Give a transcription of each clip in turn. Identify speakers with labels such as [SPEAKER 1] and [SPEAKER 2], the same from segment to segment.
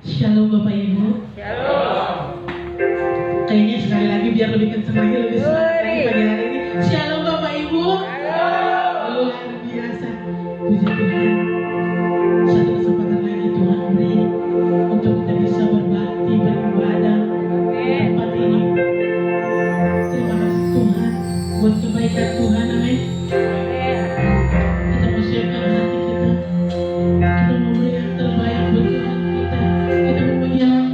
[SPEAKER 1] Shalom Bapak Ibu.
[SPEAKER 2] Shalom.
[SPEAKER 1] Kayaknya sekali lagi biar lebih kenceng lagi, lebih semangat lagi pagi hari ini. Shalom Bapak Ibu. Luar biasa. Puji Tuhan. Satu kesempatan lagi Tuhan beri untuk kita bisa berbakti, beribadah di tempat ini. Terima kasih Tuhan buat kebaikan Tuhan. Amin. Kita persiapkan hati kita. Kita mau beri yang terbaik buat Tuhan kita. Kita mau berjalan.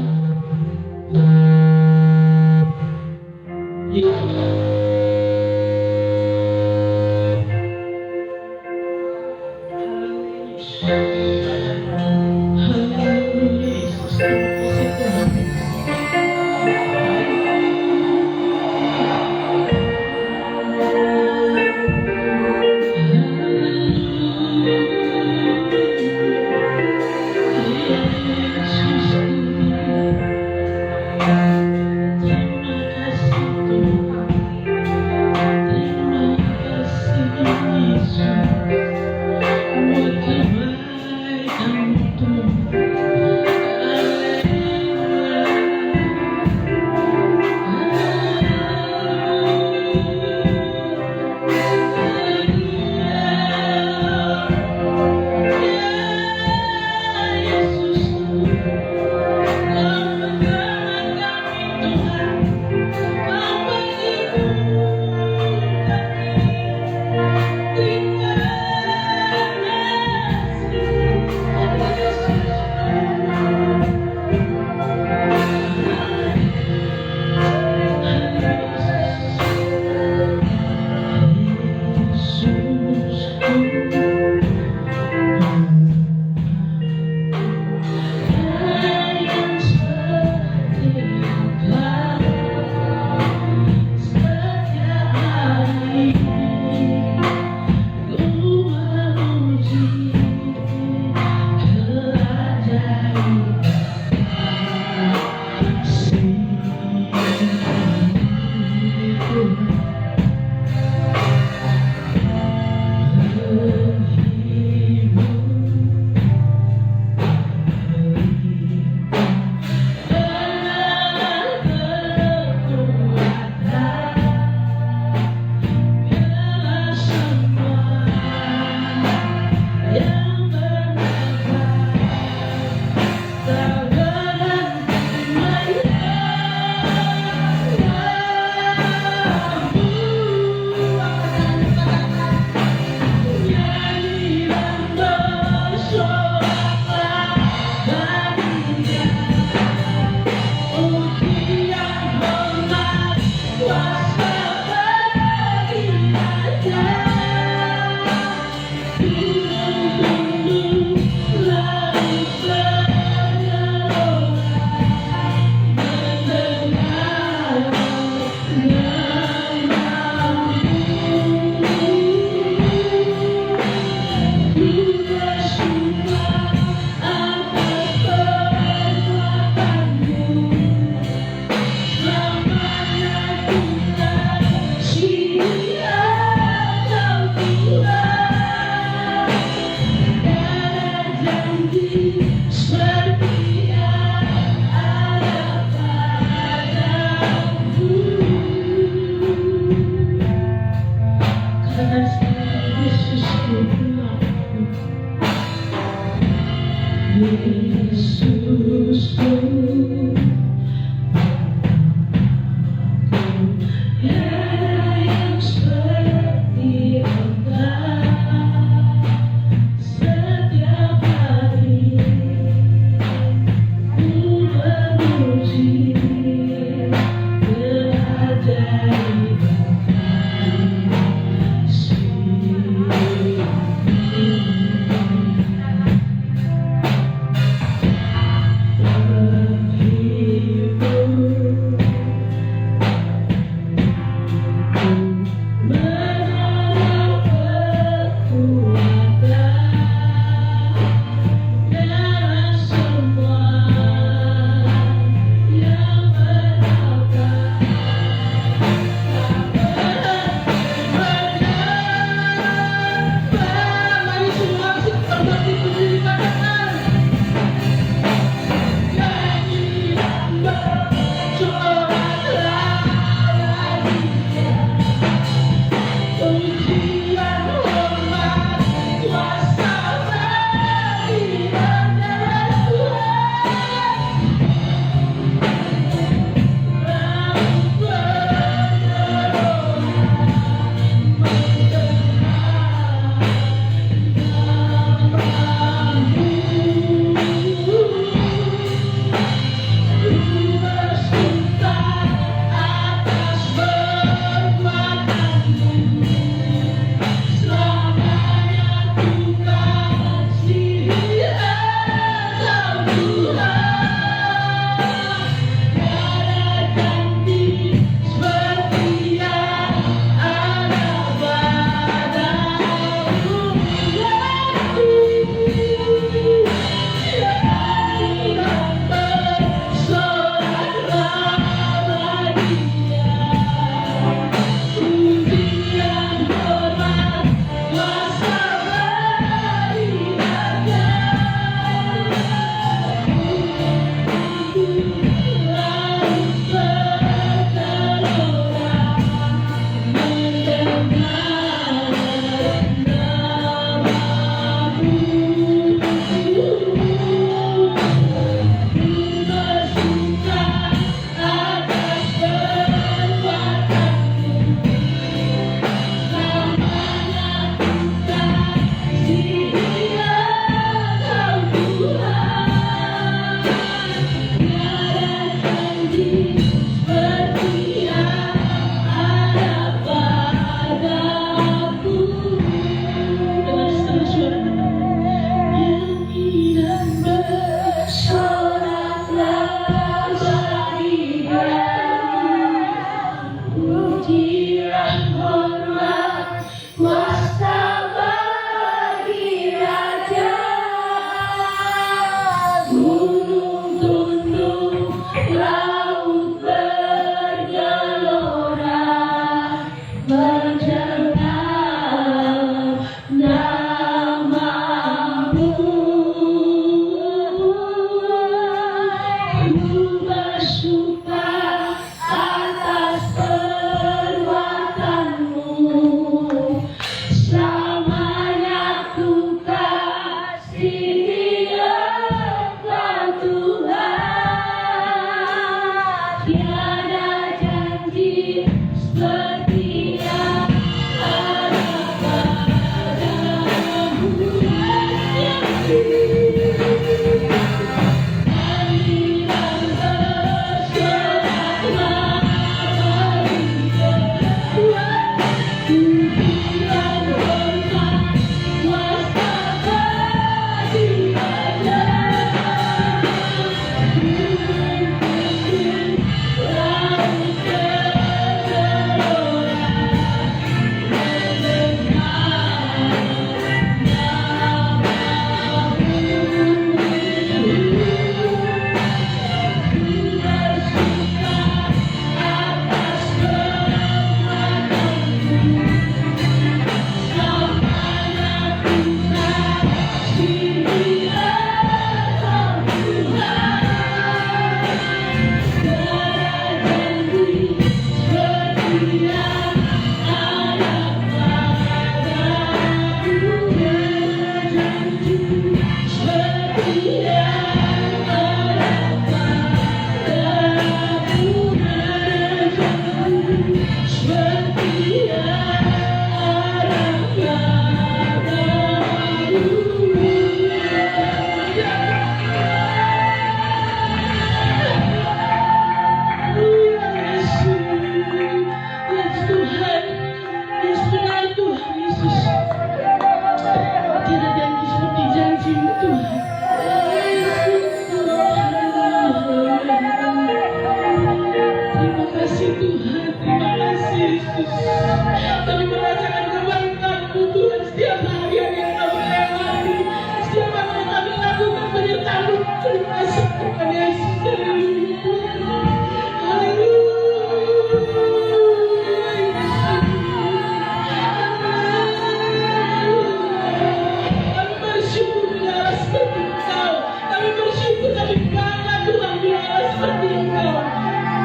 [SPEAKER 1] Allah seperti Engkau. Kami bersyukur, kami bangga Tuhan punya Allah seperti Engkau.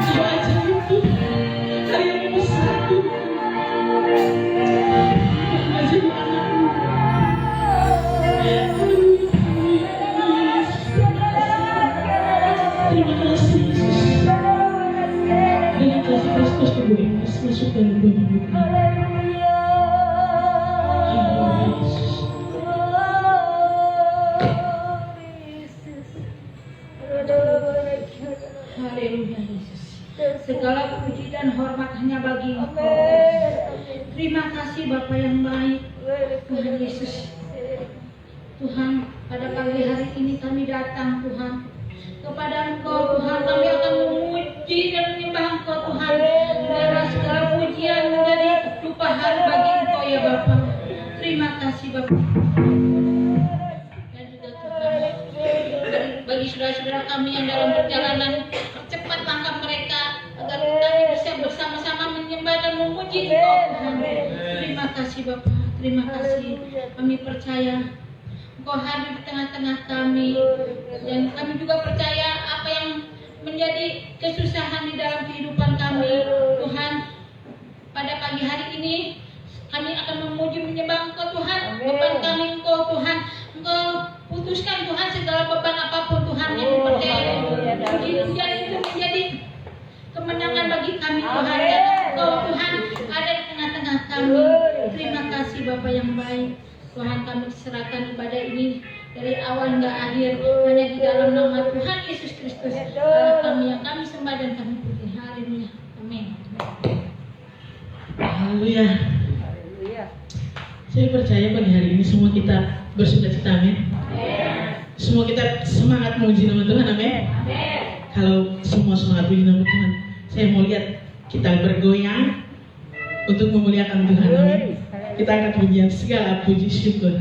[SPEAKER 1] Jiwa ajaib Tuhan, karyamu besar Tuhan. Ajaib anakmu. Terima kasih Yesus. Dengan kasih Kristus tubuh Yesus masuk dalam dua minggu ini.
[SPEAKER 2] Haleluya Yesus. Segala puji dan hormat hanya bagi Engkau. Terima kasih Bapa yang baik, Tuhan Yesus. Tuhan, pada pagi hari ini kami datang Tuhan kepada Engkau Tuhan. Kami akan memuji dan menyembah Engkau Tuhan. Karena segala pujian menjadi tumpahan bagi Engkau ya Bapa. Terima kasih Bapa. Dan juga Tuhan, bagi saudara-saudara kami yang dalam perjalanan, cepat langkah mereka agar kami bisa bersama-sama menyembah dan memuji Engkau Tuhan. Terima kasih Bapa. Terima kasih. Kami percaya Engkau hadir di tengah-tengah kami, dan kami juga percaya apa yang menjadi kesusahan di dalam kehidupan kami Tuhan, pada pagi hari ini kami akan memuji menyembah Engkau Tuhan. Beban kami Engkau Tuhan, Engkau putuskan Tuhan segala beban apapun Tuhan yang dipercayai. Puji-pujian itu menjadi kemenangan bagi kami Tuhan, dan Engkau Tuhan ada di tengah-tengah kami. Terima kasih Bapa yang baik. Tuhan, kami serahkan ibadah ini dari awal hingga akhir hanya di dalam nama Tuhan Yesus Kristus, Allah kami yang kami sembah dan kami puji. Haleluya. Amin.
[SPEAKER 1] Haleluya. Saya percaya pagi hari ini semua kita bersukacita, amin. Semua kita semangat memuji nama Tuhan, amin. Kalau semua semangat memuji nama Tuhan, saya mau lihat kita bergoyang untuk memuliakan Tuhan, amin. Kita akan pujian segala puji syukur.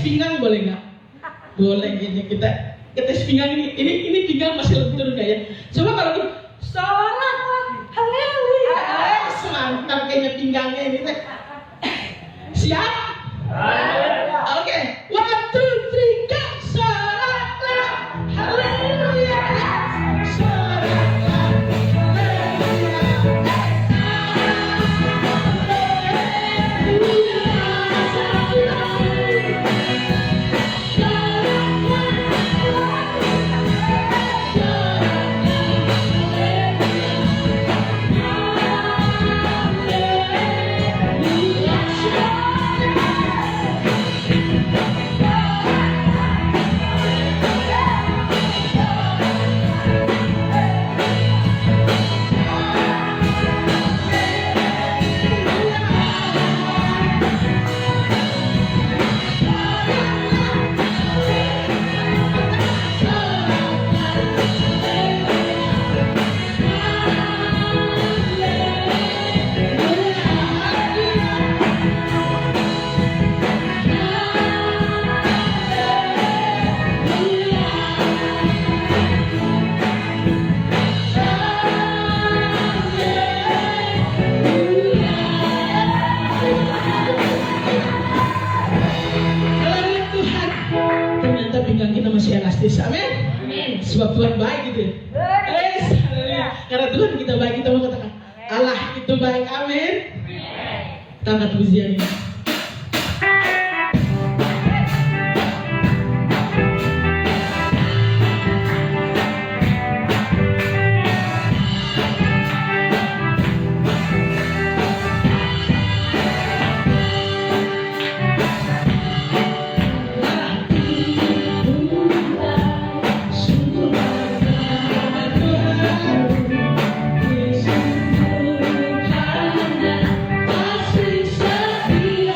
[SPEAKER 1] Pinggang boleh nggak? Boleh ini kita tes pinggang ini pinggang masih lentur nggak ya? Coba kalau sorak pinggangnya ini teh. Siap? Oke, 1, 2, 3, go! Soraklah, haleluya. Soraklah, ternyata pinggang kita masih elastis, amin. Sebab Tuhan baik gitu. Yes, haleluya. Karena Tuhan kita baik, kita mau katakan Allah itu baik, amin. Kita angkat pujian ini.
[SPEAKER 2] Kasih setia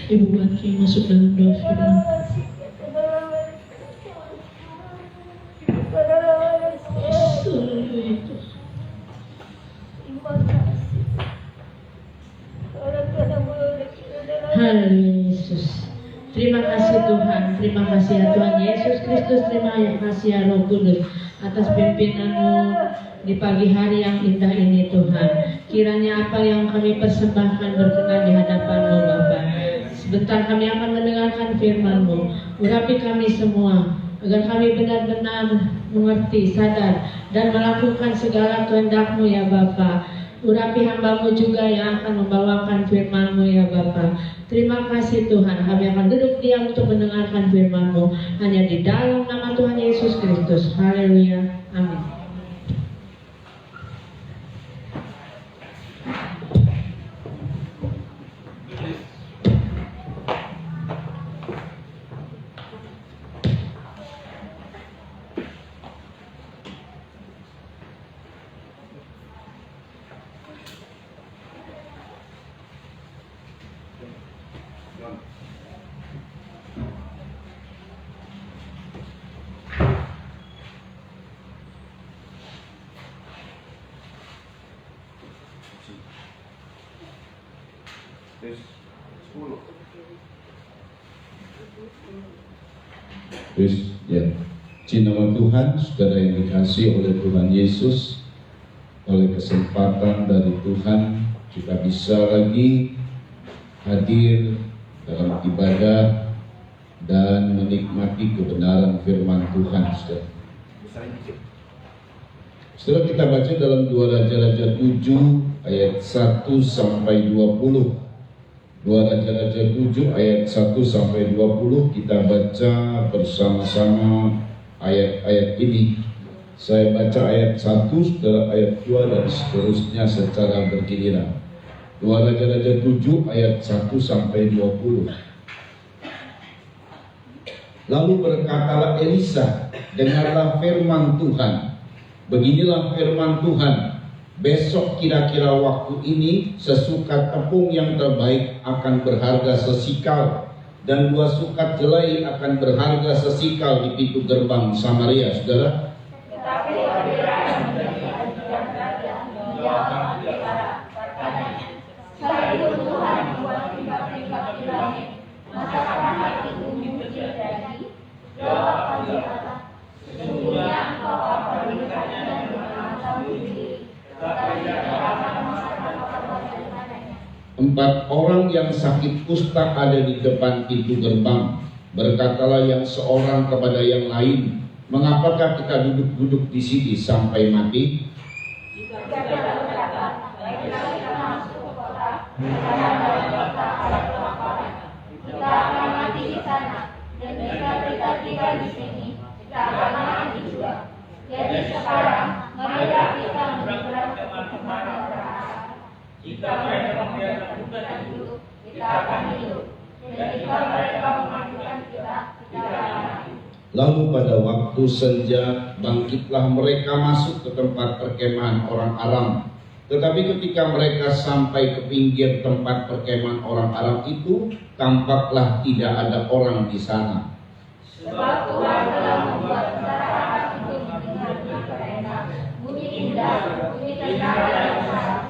[SPEAKER 1] Ibu buat Kim masuk dalam doa firman. Haleluya Yesus. Terima kasih Tuhan, terima kasih ya Tuhan Yesus Kristus, terima kasih ya Roh Kudus atas pimpinan-Mu di pagi hari yang indah ini Tuhan. Kiranya apa yang kami persembahkan berkenan di hadapan-Mu Bapa. Sebentar kami akan mendengarkan firman-Mu. Urapi kami semua agar kami benar-benar mengerti, sadar dan melakukan segala kehendak-Mu ya Bapa. Urapi hamba-Mu juga yang akan membawakan firman-Mu ya Bapa. Terima kasih Tuhan, kami akan duduk diam untuk mendengarkan firman-Mu hanya di dalam nama Tuhan Yesus Kristus. Haleluya, amin.
[SPEAKER 3] Ya, cinta Tuhan, saudara yang dikasihi oleh Tuhan Yesus, oleh kesempatan dari Tuhan kita bisa lagi hadir dalam ibadah dan menikmati kebenaran firman Tuhan. Setelah kita baca dalam 2 Raja-Raja 7 ayat 1 sampai 20. 2 Raja-Raja 7 ayat 1 sampai 20, kita baca bersama-sama ayat-ayat ini. Saya baca ayat 1, saudara ayat 2 dan seterusnya secara bergiliran. 2 Raja-Raja 7 ayat 1 sampai 20. Lalu berkatalah Elisa, dengarlah firman Tuhan. Beginilah firman Tuhan. Besok kira-kira waktu ini sesukat tepung yang terbaik akan berharga sesikal, dan 2 sukat jelai akan berharga sesikal di pintu gerbang Samaria, saudara. Empat orang yang sakit kusta ada di depan pintu gerbang. Berkatalah yang seorang kepada yang lain, mengapakah kita duduk-duduk di sini sampai mati?
[SPEAKER 4] Kita akan mati di sana, dan jika kita tinggal di sini, kita akan mati juga. Jadi sekarang, marilah kita menyeberang ke mana jika mereka membiarkan kita hidup, kita akan hidup. Dan jika mereka mematikan kita, kita akan mati.
[SPEAKER 3] Lalu pada waktu senja bangkitlah mereka masuk ke tempat perkemahan orang Aram. Tetapi ketika mereka sampai ke pinggir tempat perkemahan orang Aram itu, tampaklah tidak ada orang di sana.
[SPEAKER 4] Sebab Tuhan telah membuat masyarakat untuk mendengarkan mereka bunyi indah, bunyi tentara yang sah.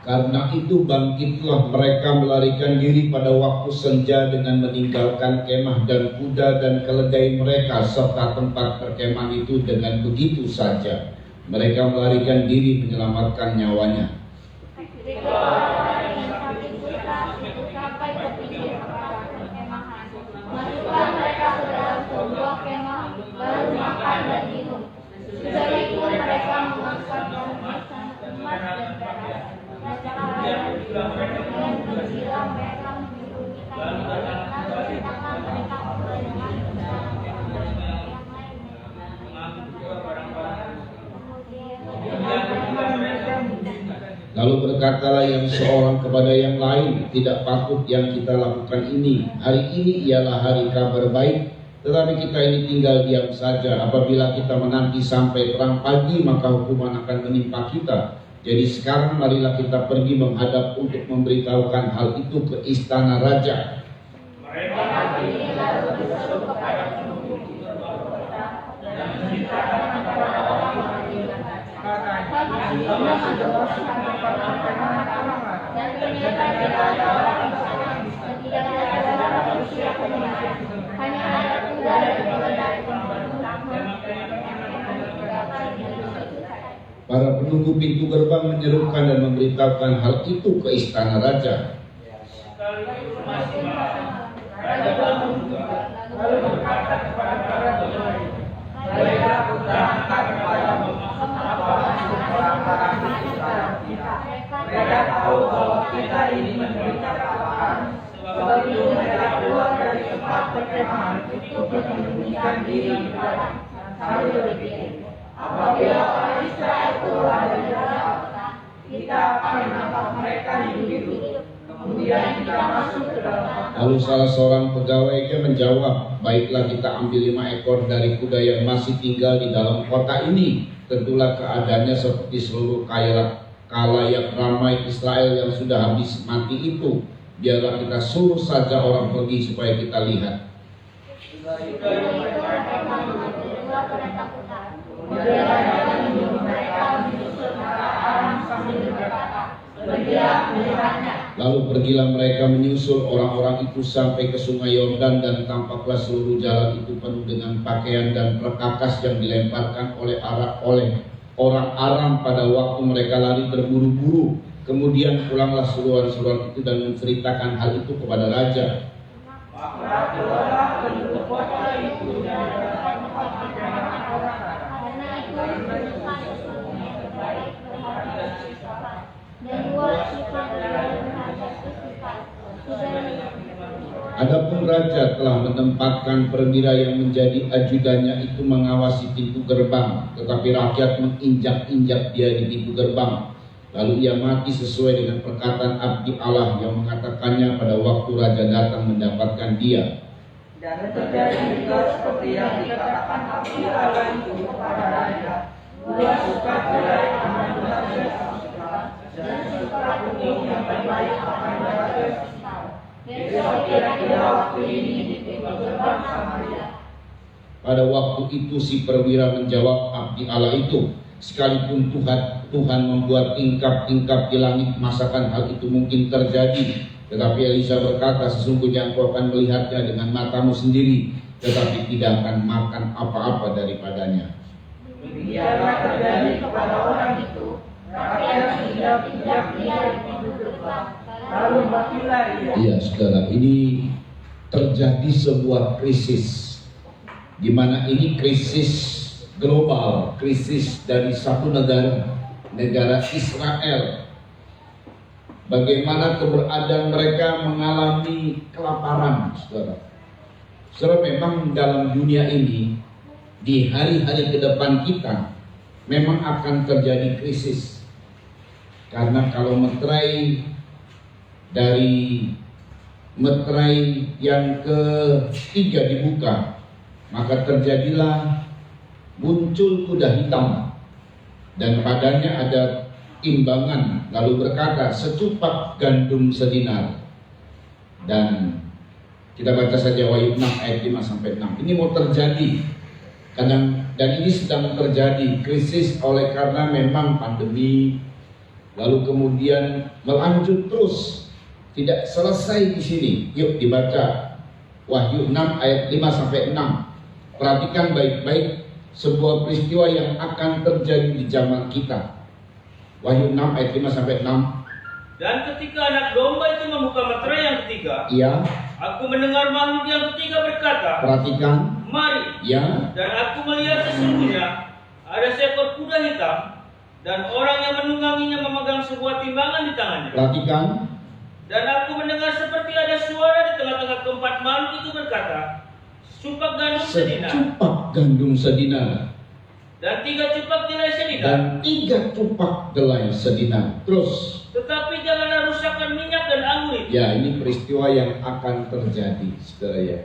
[SPEAKER 3] Karena itu bangkitlah mereka melarikan diri pada waktu senja dengan meninggalkan kemah dan kuda dan keledai mereka serta tempat perkemahan itu dengan begitu saja. Mereka melarikan diri menyelamatkan nyawanya.
[SPEAKER 4] Masuklah mereka ke dalam sebuah kemah, lalu makan dan minum. Sudah itu mereka mengangkat emas dan perak. Dan bergila mereka menyembunyikan diri, lalu sedangkan mereka obrol dengan yang lain.
[SPEAKER 3] Lalu berkatalah yang seorang kepada yang lain, tidak patut yang kita lakukan ini. Hari ini ialah hari kabar baik, tetapi kita ini tinggal diam saja. Apabila kita menanti sampai terang pagi, maka hukuman akan menimpa kita. Jadi sekarang marilah kita pergi menghadap untuk memberitahukan hal itu ke istana raja.
[SPEAKER 4] Mereka pergi lalu berseru kepada penduduk di kota dan menceritakan kepada orang dan ternyata tidak ada orang di sana dan tidak ada orang manusia kemudian hanya ada kuda dan keledai
[SPEAKER 3] Para penunggu pintu gerbang menyerukan dan memberitahukan hal itu ke istana raja.
[SPEAKER 5] Lalu berkata kepada para jemaat, "Baiklah, kuterangkan kepadamu apa maksud orang-orang itu sekarang kita. Mereka tahu bahwa kita ini menderita kelaparan, sebab itu mereka keluar dari tempat perkemahan untuk menyembunyikan diri di padang sambil berpikir, apabila orang Israel keluar dari kota, kita akan menangkap mereka hidup-hidup. Kemudian kita masuk ke dalam kota."
[SPEAKER 3] Lalu salah seorang pegawainya menjawab, "Baiklah, kita ambil 5 ekor dari kuda yang masih tinggal di dalam kota ini. Tentulah keadaannya seperti seluruh kalayak ramai Israel yang sudah habis mati itu. Biarlah kita suruh saja orang pergi supaya kita lihat." Lalu pergilah mereka menyusul orang-orang itu sampai ke sungai Yordan, dan tampaklah seluruh jalan itu penuh dengan pakaian dan perkakas yang dilemparkan oleh orang Aram pada waktu mereka lari terburu-buru. Kemudian pulanglah seruan-seruan itu dan menceritakan hal itu kepada raja.
[SPEAKER 5] Maka keluarlah penduduk kota itu dari dalam tempat perkemahan orang
[SPEAKER 4] karena itu menunjukkan sesungguhnya terbaik berharga sifat dan luar sifat berharga sifat sudah.
[SPEAKER 3] Adapun raja telah menempatkan perwira yang menjadi ajudannya itu mengawasi pintu gerbang, tetapi rakyat menginjak-injak dia di pintu gerbang. Lalu ia mati sesuai dengan perkataan abdi Allah yang mengatakannya pada waktu raja datang mendapatkan dia.
[SPEAKER 5] Dan terjadi juga seperti yang dikatakan abdi Allah itu kepada raja. 2 sukat jelek akan berhasil dan sukat putih yang terbaik akan berhasil. Besok kira-kira waktu ini di pintu gerbang Samaria.
[SPEAKER 3] Pada waktu itu si perwira menjawab abdi Allah itu, "Sekalipun Tuhan membuat tingkap-tingkap di langit, masakan hal itu mungkin terjadi?" Tetapi Elisa berkata, "Sesungguhnya engkau akan melihatnya dengan matamu sendiri, tetapi tidak akan makan apa-apa daripadanya."
[SPEAKER 5] Biarlah terjadi kepada orang itu. Rakyat injak-injak dia di pintu gerbang, lalu matilah ia.
[SPEAKER 3] Iya, saudara, ini terjadi sebuah krisis, di mana ini krisis global, krisis dari satu negara Israel. Bagaimana keberadaan mereka mengalami kelaparan, saudara. Saudara, memang dalam dunia ini, di hari-hari ke depan kita, memang akan terjadi krisis. Karena kalau meterai yang ketiga dibuka, maka terjadilah muncul kuda hitam dan padanya ada timbangan, lalu berkata, "Secupak gandum sedinar." Dan kita baca saja Wahyu 6 ayat 5-6. Ini mau terjadi dan ini sedang terjadi krisis oleh karena memang pandemi, lalu kemudian melanjut terus, tidak selesai di sini. Yuk dibaca Wahyu 6 ayat 5-6. Perhatikan baik-baik sebuah peristiwa yang akan terjadi di zaman kita. Wahyu 6 ayat 5-6.
[SPEAKER 6] Dan ketika anak domba itu membuka meterai yang ketiga,
[SPEAKER 3] Iya,
[SPEAKER 6] aku mendengar makhluk yang ketiga berkata,
[SPEAKER 3] perhatikan.
[SPEAKER 6] "Mari."
[SPEAKER 3] Ya,
[SPEAKER 6] Dan aku melihat sesungguhnya ada seekor kuda hitam, dan orang yang menungganginya memegang sebuah timbangan di tangannya.
[SPEAKER 3] perhatikan.
[SPEAKER 6] Dan aku mendengar seperti ada suara di tengah-tengah keempat makhluk itu berkata, "Secupak gandum sedinar."
[SPEAKER 3] Secupak gandum sedinar.
[SPEAKER 6] dan 3 cupak tirai sedina.
[SPEAKER 3] dan 3 cupak delai sedina. Terus,
[SPEAKER 6] Tetapi janganlah rusakkan minyak dan anggur itu.
[SPEAKER 3] ya ini peristiwa yang akan terjadi, saudara ya.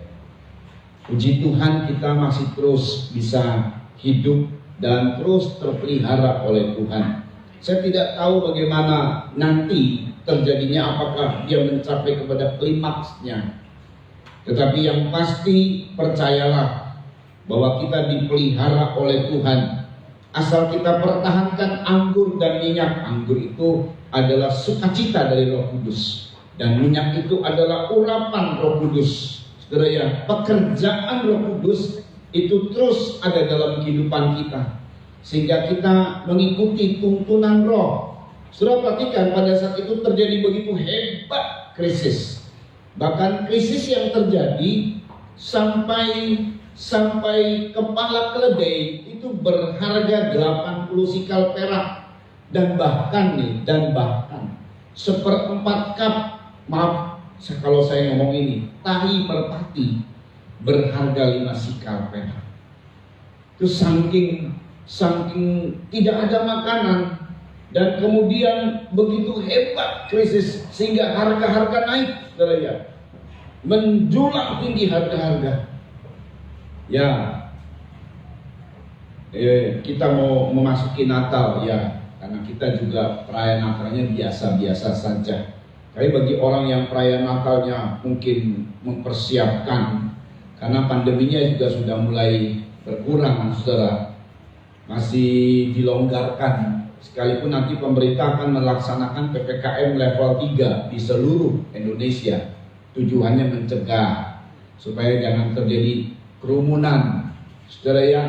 [SPEAKER 3] Puji Tuhan kita masih terus bisa hidup dan terus terpelihara oleh Tuhan. Saya tidak tahu bagaimana nanti terjadinya, apakah dia mencapai kepada klimaksnya. Tetapi yang pasti percayalah bahwa kita dipelihara oleh Tuhan. Asal kita pertahankan anggur dan minyak. Anggur itu adalah sukacita dari Roh Kudus, dan minyak itu adalah urapan Roh Kudus. Saudara ya, pekerjaan Roh Kudus itu terus ada dalam kehidupan kita, sehingga kita mengikuti tuntunan Roh. Saudara perhatikan, pada saat itu terjadi begitu hebat krisis. Bahkan krisis yang terjadi sampai kepala keledai itu berharga 80 sikal perak, dan bahkan seperempat cup, maaf kalau saya ngomong ini, tahi merpati berharga 5 sikal perak. Itu saking tidak ada makanan, dan kemudian begitu hebat krisis sehingga harga-harga naik, saudara ya, menjulang tinggi harga-harga. Ya, kita mau memasuki Natal ya, karena kita juga perayaan Natalnya biasa-biasa saja. Tapi bagi orang yang perayaan Natalnya mungkin mempersiapkan, karena pandeminya juga sudah mulai berkurang, saudara, masih dilonggarkan. Sekalipun nanti pemerintah akan melaksanakan PPKM level 3 di seluruh Indonesia. Tujuannya mencegah supaya jangan terjadi kerumunan, saudara ya.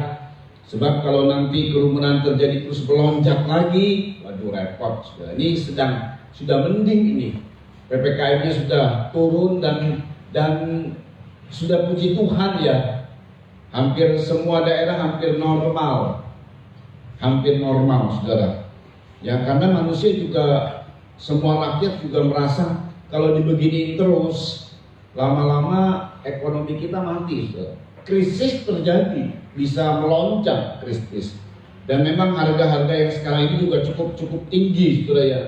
[SPEAKER 3] Sebab kalau nanti kerumunan terjadi terus melonjak lagi, waduh repot, saudara. Ini sudah mending ini. PPKM-nya sudah turun dan sudah puji Tuhan ya. Hampir semua daerah hampir normal, saudara. Ya, karena manusia juga, semua rakyat juga merasa kalau dibegini terus, lama-lama ekonomi kita mati, saudara. Krisis terjadi, bisa melonjak krisis. Dan memang harga-harga yang sekarang ini juga cukup tinggi, saudara ya.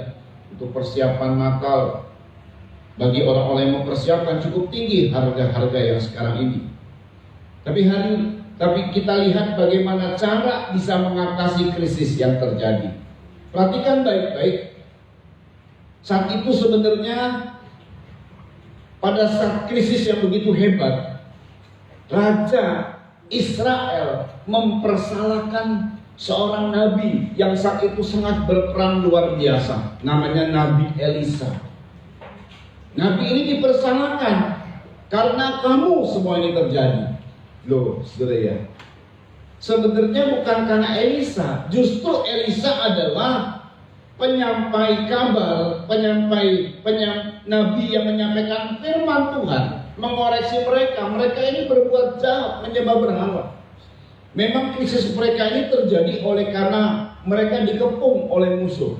[SPEAKER 3] Untuk persiapan Natal, bagi orang-orang yang mempersiapkan cukup tinggi harga-harga yang sekarang ini. Tapi kita lihat bagaimana cara bisa mengatasi krisis yang terjadi. Perhatikan baik-baik. Saat itu sebenarnya pada saat krisis yang begitu hebat, Raja Israel mempersalahkan seorang nabi yang saat itu sangat berperan luar biasa, namanya Nabi Elisa. Nabi ini dipersalahkan karena kamu semua ini terjadi. Loh, saudara ya, sebenarnya bukan karena Elisa, justru Elisa adalah penyampai kabar, nabi yang menyampaikan firman Tuhan, mengoreksi mereka. Mereka ini berbuat jahat, menyembah berhala. Memang krisis mereka ini terjadi oleh karena mereka dikepung oleh musuh.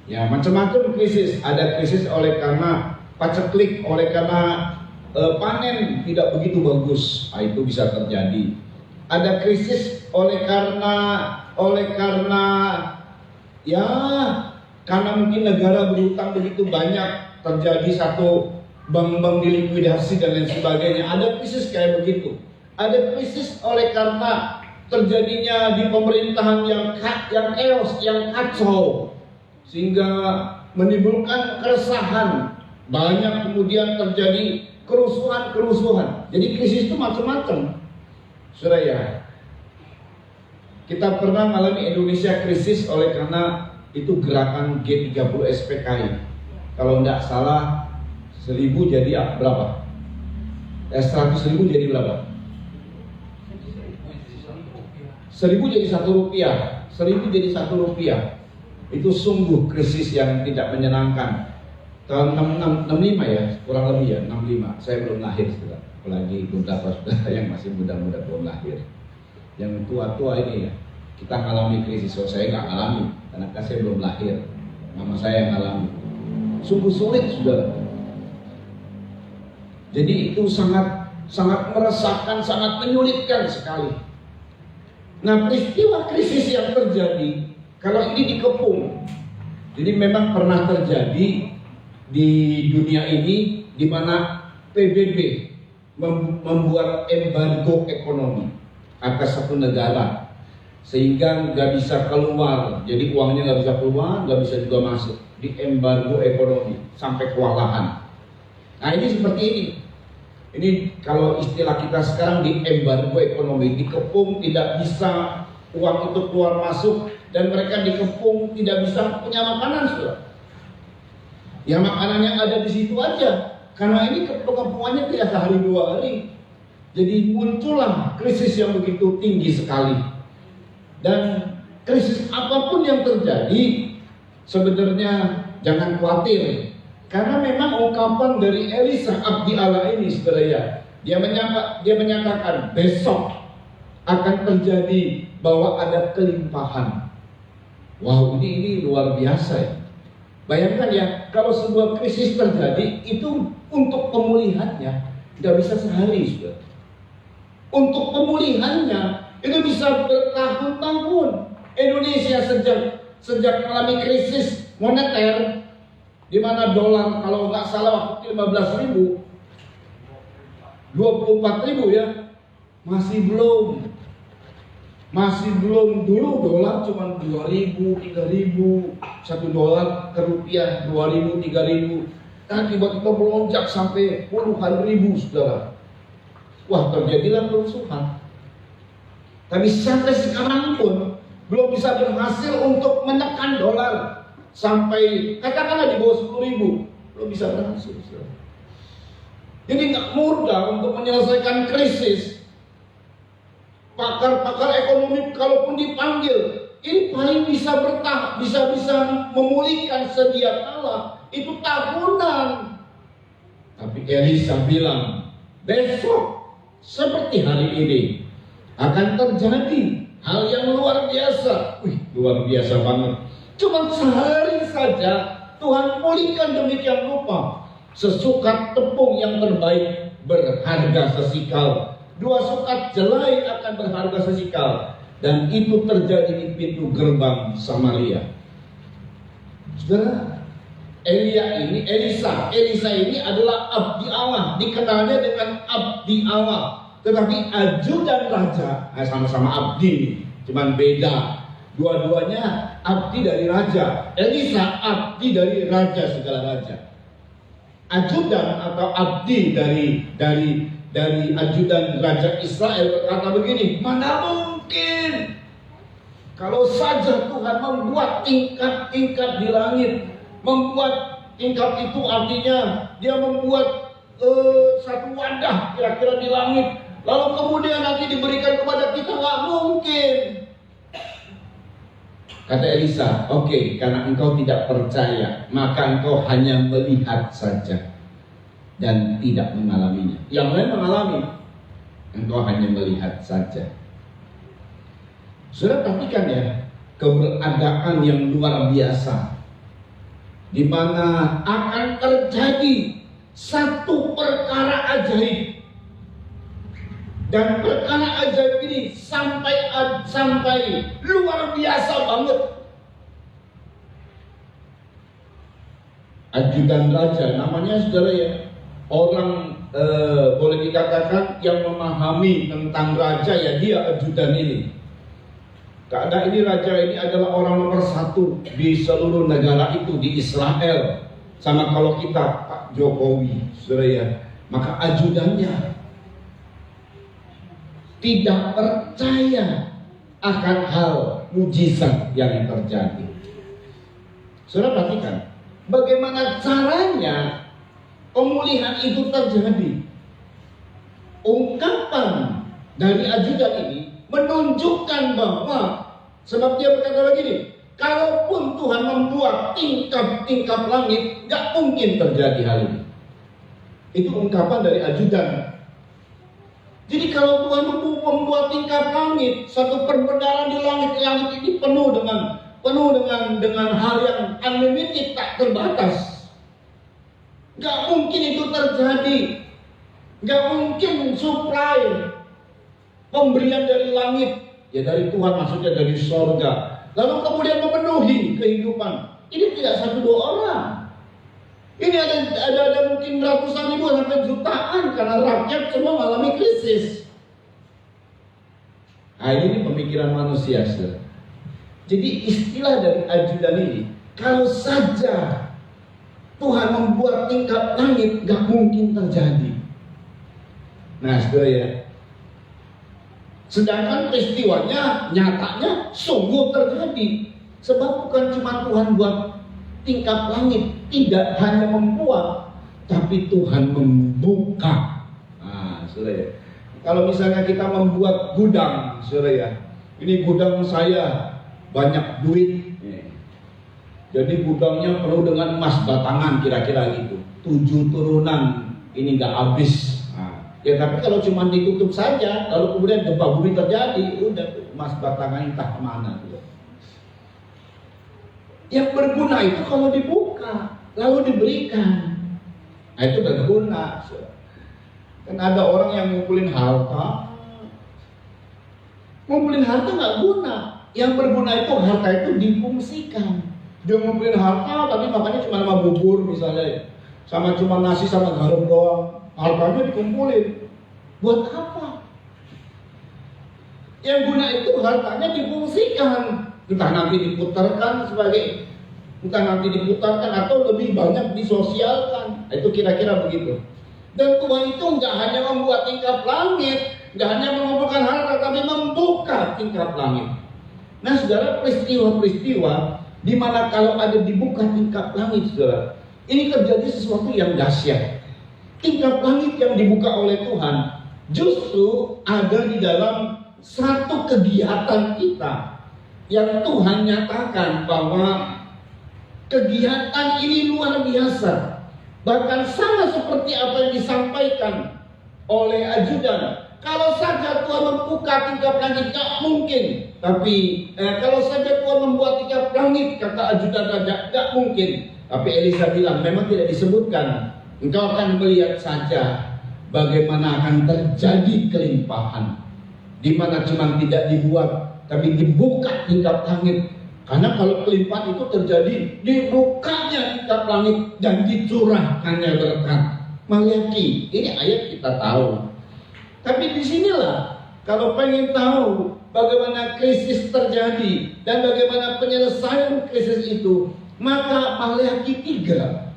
[SPEAKER 3] Ya, macam-macam krisis. Ada krisis oleh karena paceklik, oleh karena panen tidak begitu bagus. Nah, itu bisa terjadi. Ada krisis oleh karena mungkin negara berhutang begitu banyak, terjadi satu bank-bank dilikuidasi dan lain sebagainya. Ada krisis kayak begitu. Ada krisis oleh karena terjadinya di pemerintahan yang chaos, yang kacau, sehingga menimbulkan keresahan. Banyak kemudian terjadi kerusuhan. Jadi krisis itu macam-macam, saudara ya. Kita pernah mengalami Indonesia krisis oleh karena itu gerakan G30 SPKI. Kalau tidak salah 1000 jadi berapa? 100.000 jadi berapa? 1000 jadi Rp1. 1000 jadi Rp1. Itu sungguh krisis yang tidak menyenangkan. Tahun 65 ya, kurang lebih ya, 65. Saya belum lahir, saudara. Apalagi beberapa saudara yang masih muda-muda belum lahir. Yang tua-tua ini ya, kita mengalami krisis. So, saya nggak ngalami, karena saya belum lahir. Mama saya yang ngalami. Sungguh sulit, saudara. Jadi itu sangat meresahkan, sangat menyulitkan sekali. Nah, peristiwa krisis yang terjadi, kalau ini dikepung, jadi memang pernah terjadi di dunia ini di mana PBB membuat embargo ekonomi atas satu negara sehingga nggak bisa keluar, jadi uangnya nggak bisa keluar, nggak bisa juga masuk, di embargo ekonomi sampai kewalahan. Nah, ini seperti ini. Ini kalau istilah kita sekarang di embargo ekonomi, dikepung, tidak bisa uang itu keluar masuk, dan mereka dikepung tidak bisa punya makanan, saudara. Ya makanan yang ada di situ aja, karena ini kepungannya tidak sehari dua hari. Jadi muncullah krisis yang begitu tinggi sekali. Dan krisis apapun yang terjadi, sebenarnya jangan khawatir. Karena memang ungkapan dari Elisa abdi Allah ini, saudara ya, dia menyatakan besok akan terjadi bahwa ada kelimpahan. Wow, ini luar biasa ya. Bayangkan ya, kalau sebuah krisis terjadi, itu untuk pemulihannya tidak bisa sehari, saudara. Untuk pemulihannya itu bisa bertahun-tahun. Indonesia sejak mengalami krisis moneter, di mana dolar kalau nggak salah waktu 15.000, 24.000 ya, masih belum. Dulu dolar cuma 2.000, 3.000, $1 ke rupiah 2.000, 3.000. Nah, tiba-tiba melonjak sampai puluhan ribu, saudara. Wah, terjadilah kerusuhan. Tapi sampai sekarang pun belum bisa berhasil untuk menekan dolar sampai katakanlah di bawah 10.000, belum bisa berhasil. Jadi nggak mudah untuk menyelesaikan krisis. Pakar-pakar ekonomi kalaupun dipanggil, ini paling bisa bisa memulihkan sedia kala itu tahunan. Tapi Elisa bilang besok seperti hari ini akan terjadi hal yang luar biasa. Wih, luar biasa banget. Cuma sehari saja Tuhan pulihkan demikian rupa. Sesukat tepung yang terbaik berharga sesikal, 2 sukat jelai akan berharga sesikal. Dan itu terjadi di pintu gerbang Samaria. Saudara, Elisa ini adalah abdi Allah, dikenalnya dengan abdi Allah. Tetapi ajudan raja, sama-sama abdi, cuman beda. Dua-duanya abdi dari raja. Elisa abdi dari raja segala raja. Ajudan atau abdi dari ajudan raja Israel berkata begini, mana mungkin kalau saja Tuhan membuat tingkat-tingkat di langit. Membuat tingkat itu artinya dia membuat satu wadah kira-kira di langit, lalu kemudian nanti diberikan kepada kita, nggak mungkin. Kata Elisa, oke, karena engkau tidak percaya, maka engkau hanya melihat saja dan tidak mengalaminya. Yang lain mengalami, engkau hanya melihat saja. Saudara perhatikan ya, keberadaan yang luar biasa, di mana akan terjadi satu perkara ajaib. Dan perkara ajaib ini sampai luar biasa banget. Ajudan raja, namanya saudara ya, orang boleh dikatakan yang memahami tentang raja ya, dia ajudan ini. Karena ini raja ini adalah orang nomor 1 di seluruh negara itu, di Israel. Sama kalau kita Pak Jokowi, saudara ya, maka ajudannya tidak percaya akan hal mujizat yang terjadi. Saudara perhatikan, bagaimana caranya pemulihan itu terjadi. Ungkapan dari ajudan ini menunjukkan bahwa, sebab dia berkata begini, kalaupun Tuhan membuat tingkap-tingkap langit, gak mungkin terjadi hal ini. Itu ungkapan dari ajudan. Jadi kalau Tuhan membuat tingkap langit, satu perbenaran di langit ini penuh dengan hal yang unlimited, tak terbatas. Gak mungkin itu terjadi. Gak mungkin supply pemberian dari langit Ya dari Tuhan maksudnya dari sorga. Lalu kemudian memenuhi kehidupan. Ini tidak satu dua orang. Ini ada mungkin ratusan ribu sampai jutaan karena rakyat semua mengalami krisis. Nah, ini pemikiran manusia, saudara. Jadi istilah dari ajudan ini, kalau saja Tuhan membuat tingkap langit, gak mungkin terjadi. Nah, saudara ya. Sedangkan peristiwanya, nyatanya sungguh terjadi. Sebab bukan cuma Tuhan buat tingkap langit, tidak hanya membuat, tapi Tuhan membuka. Nah, saudara ya. Kalau misalnya kita membuat gudang, saudara ya. Ini gudang saya banyak duit. Jadi gudangnya penuh dengan emas batangan kira-kira gitu. 7 turunan ini nggak habis. Nah, ya tapi kalau cuma ditutup saja, lalu kemudian gempa bumi terjadi, udah emas batangan entah kemana. Yang berguna itu kalau dibuka, lalu diberikan. Nah itu berguna. Kan ada orang yang ngumpulin harta. Ngumpulin harta nggak guna. Yang berguna itu harta itu difungsikan. Dia ngumpulin harta tapi makannya cuma sama bubur misalnya, sama cuma nasi sama garam doang. Hartanya dikumpulin. Buat apa? Yang guna itu hartanya difungsikan. Entah nanti diputarkan atau lebih banyak disosialkan. Itu kira-kira begitu. Dan Tuhan itu nggak hanya membuat tingkap langit, nggak hanya mengumpulkan harta, tapi membuka tingkap langit. Nah, saudara, peristiwa-peristiwa di mana kalau ada dibuka tingkap langit, saudara, ini terjadi sesuatu yang dahsyat. Tingkap langit yang dibuka oleh Tuhan justru ada di dalam satu kegiatan kita yang Tuhan nyatakan bahwa kegiatan ini luar biasa. Bahkan sama seperti apa yang disampaikan oleh ajudan. Kalau saja Tuhan membuka tingkap langit, tidak mungkin. Tapi kalau saja Tuhan membuat tingkap langit, kata ajudan raja, tidak mungkin. Tapi Elisa bilang, memang tidak disebutkan. Engkau akan melihat saja bagaimana akan terjadi kelimpahan. Di mana cuma tidak dibuat, tapi dibuka tingkap langit. Karena kalau kelimpahan itu terjadi, dibukanya tingkap langit dan dicurahkannya berkat. Maliaki, ini ayat kita tahu. Tapi disinilah, kalau pengen tahu bagaimana krisis terjadi dan bagaimana penyelesaian krisis itu, maka Maliaki 3.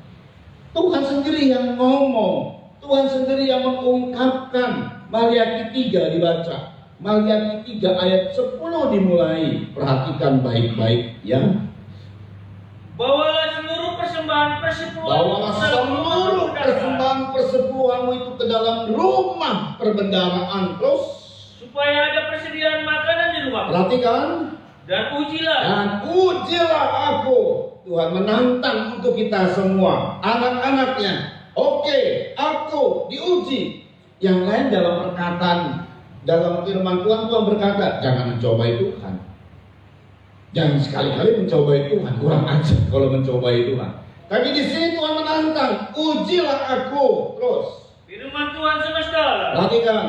[SPEAKER 3] Tuhan sendiri yang ngomong, Tuhan sendiri yang mengungkapkan. Maliaki 3 dibaca. Maliaki 3 ayat 10 dimulai. Perhatikan baik-baik ya.
[SPEAKER 6] Bawalah seluruh persembahan
[SPEAKER 3] persepuluhanmu itu ke dalam rumah perbendaharaan. Terus
[SPEAKER 6] supaya ada persediaan makanan di rumah.
[SPEAKER 3] perhatikan.
[SPEAKER 6] Dan ujilah
[SPEAKER 3] aku. Tuhan menantang untuk kita semua, anak-anaknya. Oke, aku diuji. Yang lain dalam perkataan, dalam firman Tuhan, Tuhan berkata, jangan mencobai Tuhan. Jangan sekali-kali mencobai Tuhan, kurang ajar kalau mencobai Tuhan. Tapi di sini Tuhan menantang, ujilah aku. Terus
[SPEAKER 6] firman Tuhan semesta alam.
[SPEAKER 3] perhatikan.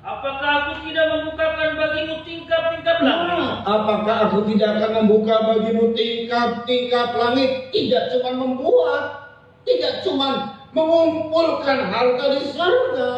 [SPEAKER 6] Apakah aku tidak membukakan bagimu tingkap-tingkap langit?
[SPEAKER 3] Apakah aku tidak akan membuka bagimu tingkap-tingkap langit? Tidak cuma membuat, tidak cuma mengumpulkan harta di surga,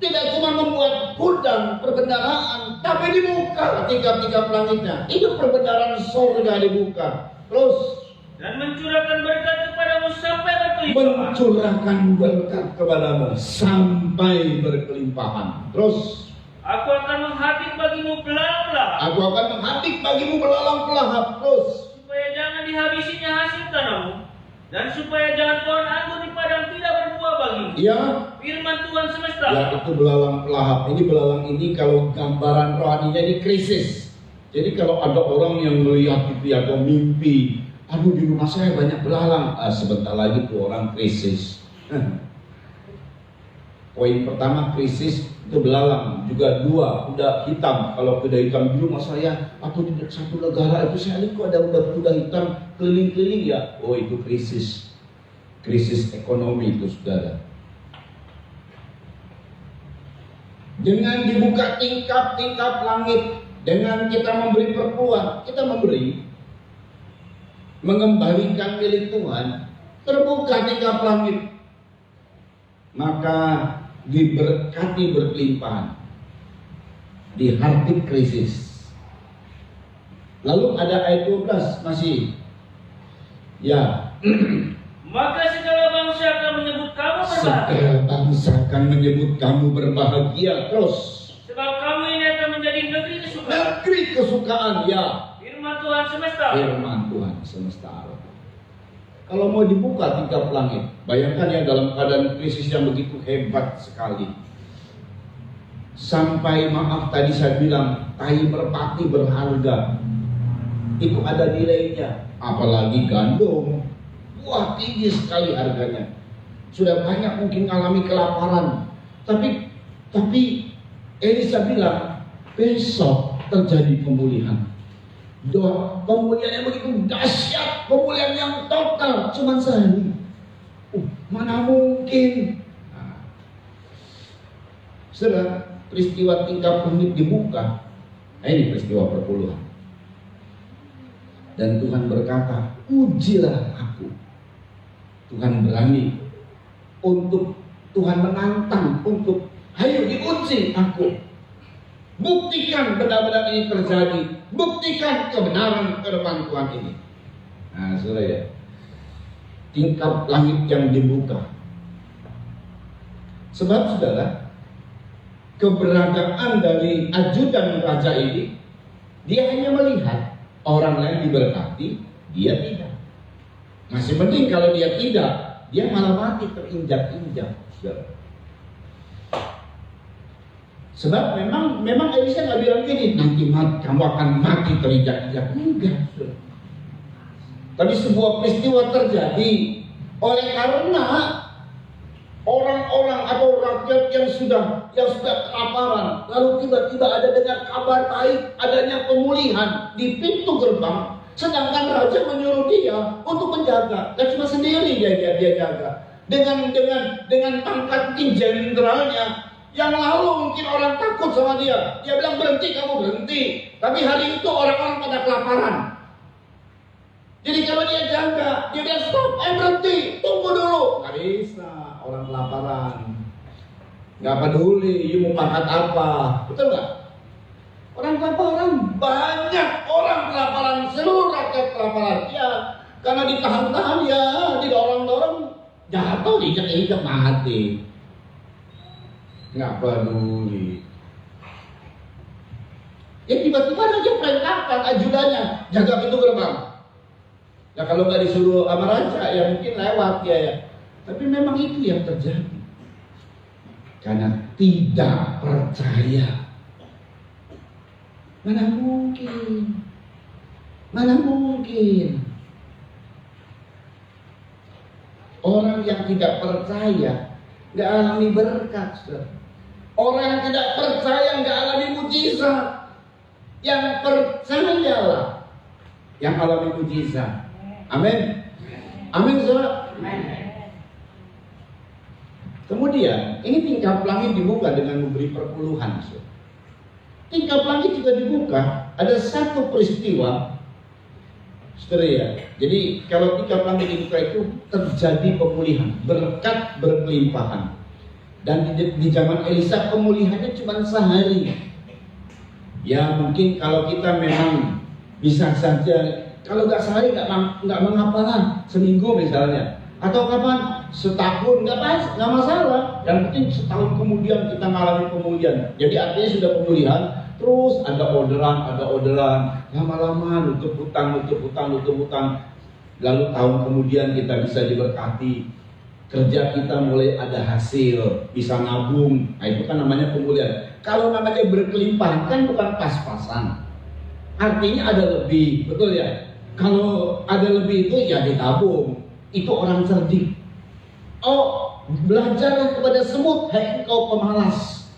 [SPEAKER 3] tidak cuma membuat gudang perbendaharaan, tapi dibuka tingkap-tingkap langitnya. Itu perbendaharaan surga dibuka. Terus
[SPEAKER 6] dan mencurahkan berkat kepadamu sampai berkelimpahan.
[SPEAKER 3] Mencurahkan berkat kepadamu sampai berkelimpahan. Terus
[SPEAKER 6] aku akan menghadik bagimu belalang-belalang.
[SPEAKER 3] aku akan menghadik bagimu belalang-belalang. Terus
[SPEAKER 6] supaya jangan dihabisinya hasil tanahmu, dan supaya jangan pohon anggur di padang tidak berbuah bagimu.
[SPEAKER 3] ya,
[SPEAKER 6] Firman Tuhan semesta.
[SPEAKER 3] ya itu belalang pelahap. Ini belalang ini kalau gambaran rohaninya ini krisis. Jadi kalau ada orang yang melihat itu atau mimpi, aduh di rumah saya banyak belalang, sebentar lagi tuh orang krisis. Poin pertama krisis itu belalang, juga 2 kuda hitam. Kalau kuda hitam di rumah saya atau di satu negara itu saya lihat kok ada kuda hitam keliling-keliling ya. Oh itu krisis ekonomi itu saudara. Dengan dibuka tingkap-tingkap langit Dengan kita memberi perpuluhan, kita mengembalikan milik Tuhan, terbuka tingkap langit, maka diberkati berkelimpahan di hati krisis. Lalu ada ayat 12 masih, ya.
[SPEAKER 6] Maka segala bangsa akan menyebut kamu berbahagia.
[SPEAKER 3] Segala bangsa akan menyebut kamu berbahagia. Terus,
[SPEAKER 6] Sebab kamu ini akan menjadi negeri kesukaan.
[SPEAKER 3] negeri kesukaan, ya.
[SPEAKER 6] Firman Tuhan semesta alam.
[SPEAKER 3] Firman Tuhan semesta alam. Kalau mau dibuka tingkap langit, bayangkan ya dalam keadaan krisis yang begitu hebat sekali. Sampai maaf tadi saya bilang tai merpati berharga, itu ada nilainya. Apalagi gandum, wah tinggi sekali harganya. Sudah banyak mungkin mengalami kelaparan, tapi Elisa bilang besok terjadi pemulihan. Doa pemulihan yang begitu dahsyat, pemulihan yang total, cuma sehari. Mana mungkin? Nah, saudara, peristiwa tingkap langit dibuka. Nah, ini peristiwa perpuluhan. Dan Tuhan berkata, ujilah aku. Tuhan berani untuk, Tuhan menantang untuk, ayo diuji aku. Buktikan benar-benar ini terjadi. Buktikan kebenaran firman Tuhan ini. Nah, saudara ya, tingkap langit yang dibuka. Sebab saudara, keberadaan dari ajudan raja ini, dia hanya melihat orang lain diberkati, dia tidak. Masih penting kalau dia tidak, dia malah mati terinjak-injak. Sebab memang Elisa nggak bilang gini, nanti kamu akan mati terinjak-injak. Enggak. Tapi sebuah peristiwa terjadi oleh karena orang-orang atau rakyat yang sudah kelaparan, lalu tiba-tiba ada dengar kabar baik adanya pemulihan di pintu gerbang, sedangkan raja menyuruh dia untuk menjaga, dan cuma sendiri dia jaga dengan pangkat jenderalnya. Yang lalu mungkin orang takut sama dia. Dia bilang berhenti, kamu berhenti. Tapi hari itu orang-orang pada kelaparan. Jadi kalau dia jaga, dia bilang stop, berhenti, tunggu dulu. Gak bisa, orang kelaparan. Gak peduli, you mau pangkat apa. Betul gak? Orang kelaparan, banyak orang kelaparan, seluruh rakyat kelaparan. Ya, karena ditahan-tahan ya, didorong-dorong, jatuh, diinjak-injak, mati. Nggak peduli. Ya tiba-tiba aja perintahkan ajudannya jaga pintu gerbang. Ya kalau nggak disuruh sama raja ya mungkin lewat ya. Tapi memang itu yang terjadi. Karena tidak percaya. Mana mungkin. Orang yang tidak percaya nggak alami berkat. Orang yang tidak percaya nggak alami mujizat. Yang percayalah yang alami mujizat. Amin. Amin, saudara. Kemudian ini tingkap langit dibuka dengan memberi perpuluhan. Tingkap langit juga dibuka. Ada satu peristiwa, saudara ya. Jadi kalau tingkap langit dibuka itu terjadi pemulihan, berkat berkelimpahan. Dan di zaman Elisa pemulihannya cuma sehari. Ya mungkin kalau kita memang bisa saja, kalau nggak sehari nggak mengapa lah, seminggu misalnya, atau kapan setahun nggak masalah. Yang penting setahun kemudian kita mengalami pemulihan. Jadi artinya sudah pemulihan, terus ada orderan, lama-lama nutup hutang, lalu tahun kemudian kita bisa diberkati. Kerja kita mulai ada hasil, bisa nabung. Nah itu kan namanya pemulihan. Kalau namanya berkelimpahan kan bukan pas-pasan. Artinya ada lebih, betul ya? Kalau ada lebih itu ya ditabung. Itu orang cerdik. Oh, belajarlah kepada semut, hai engkau pemalas,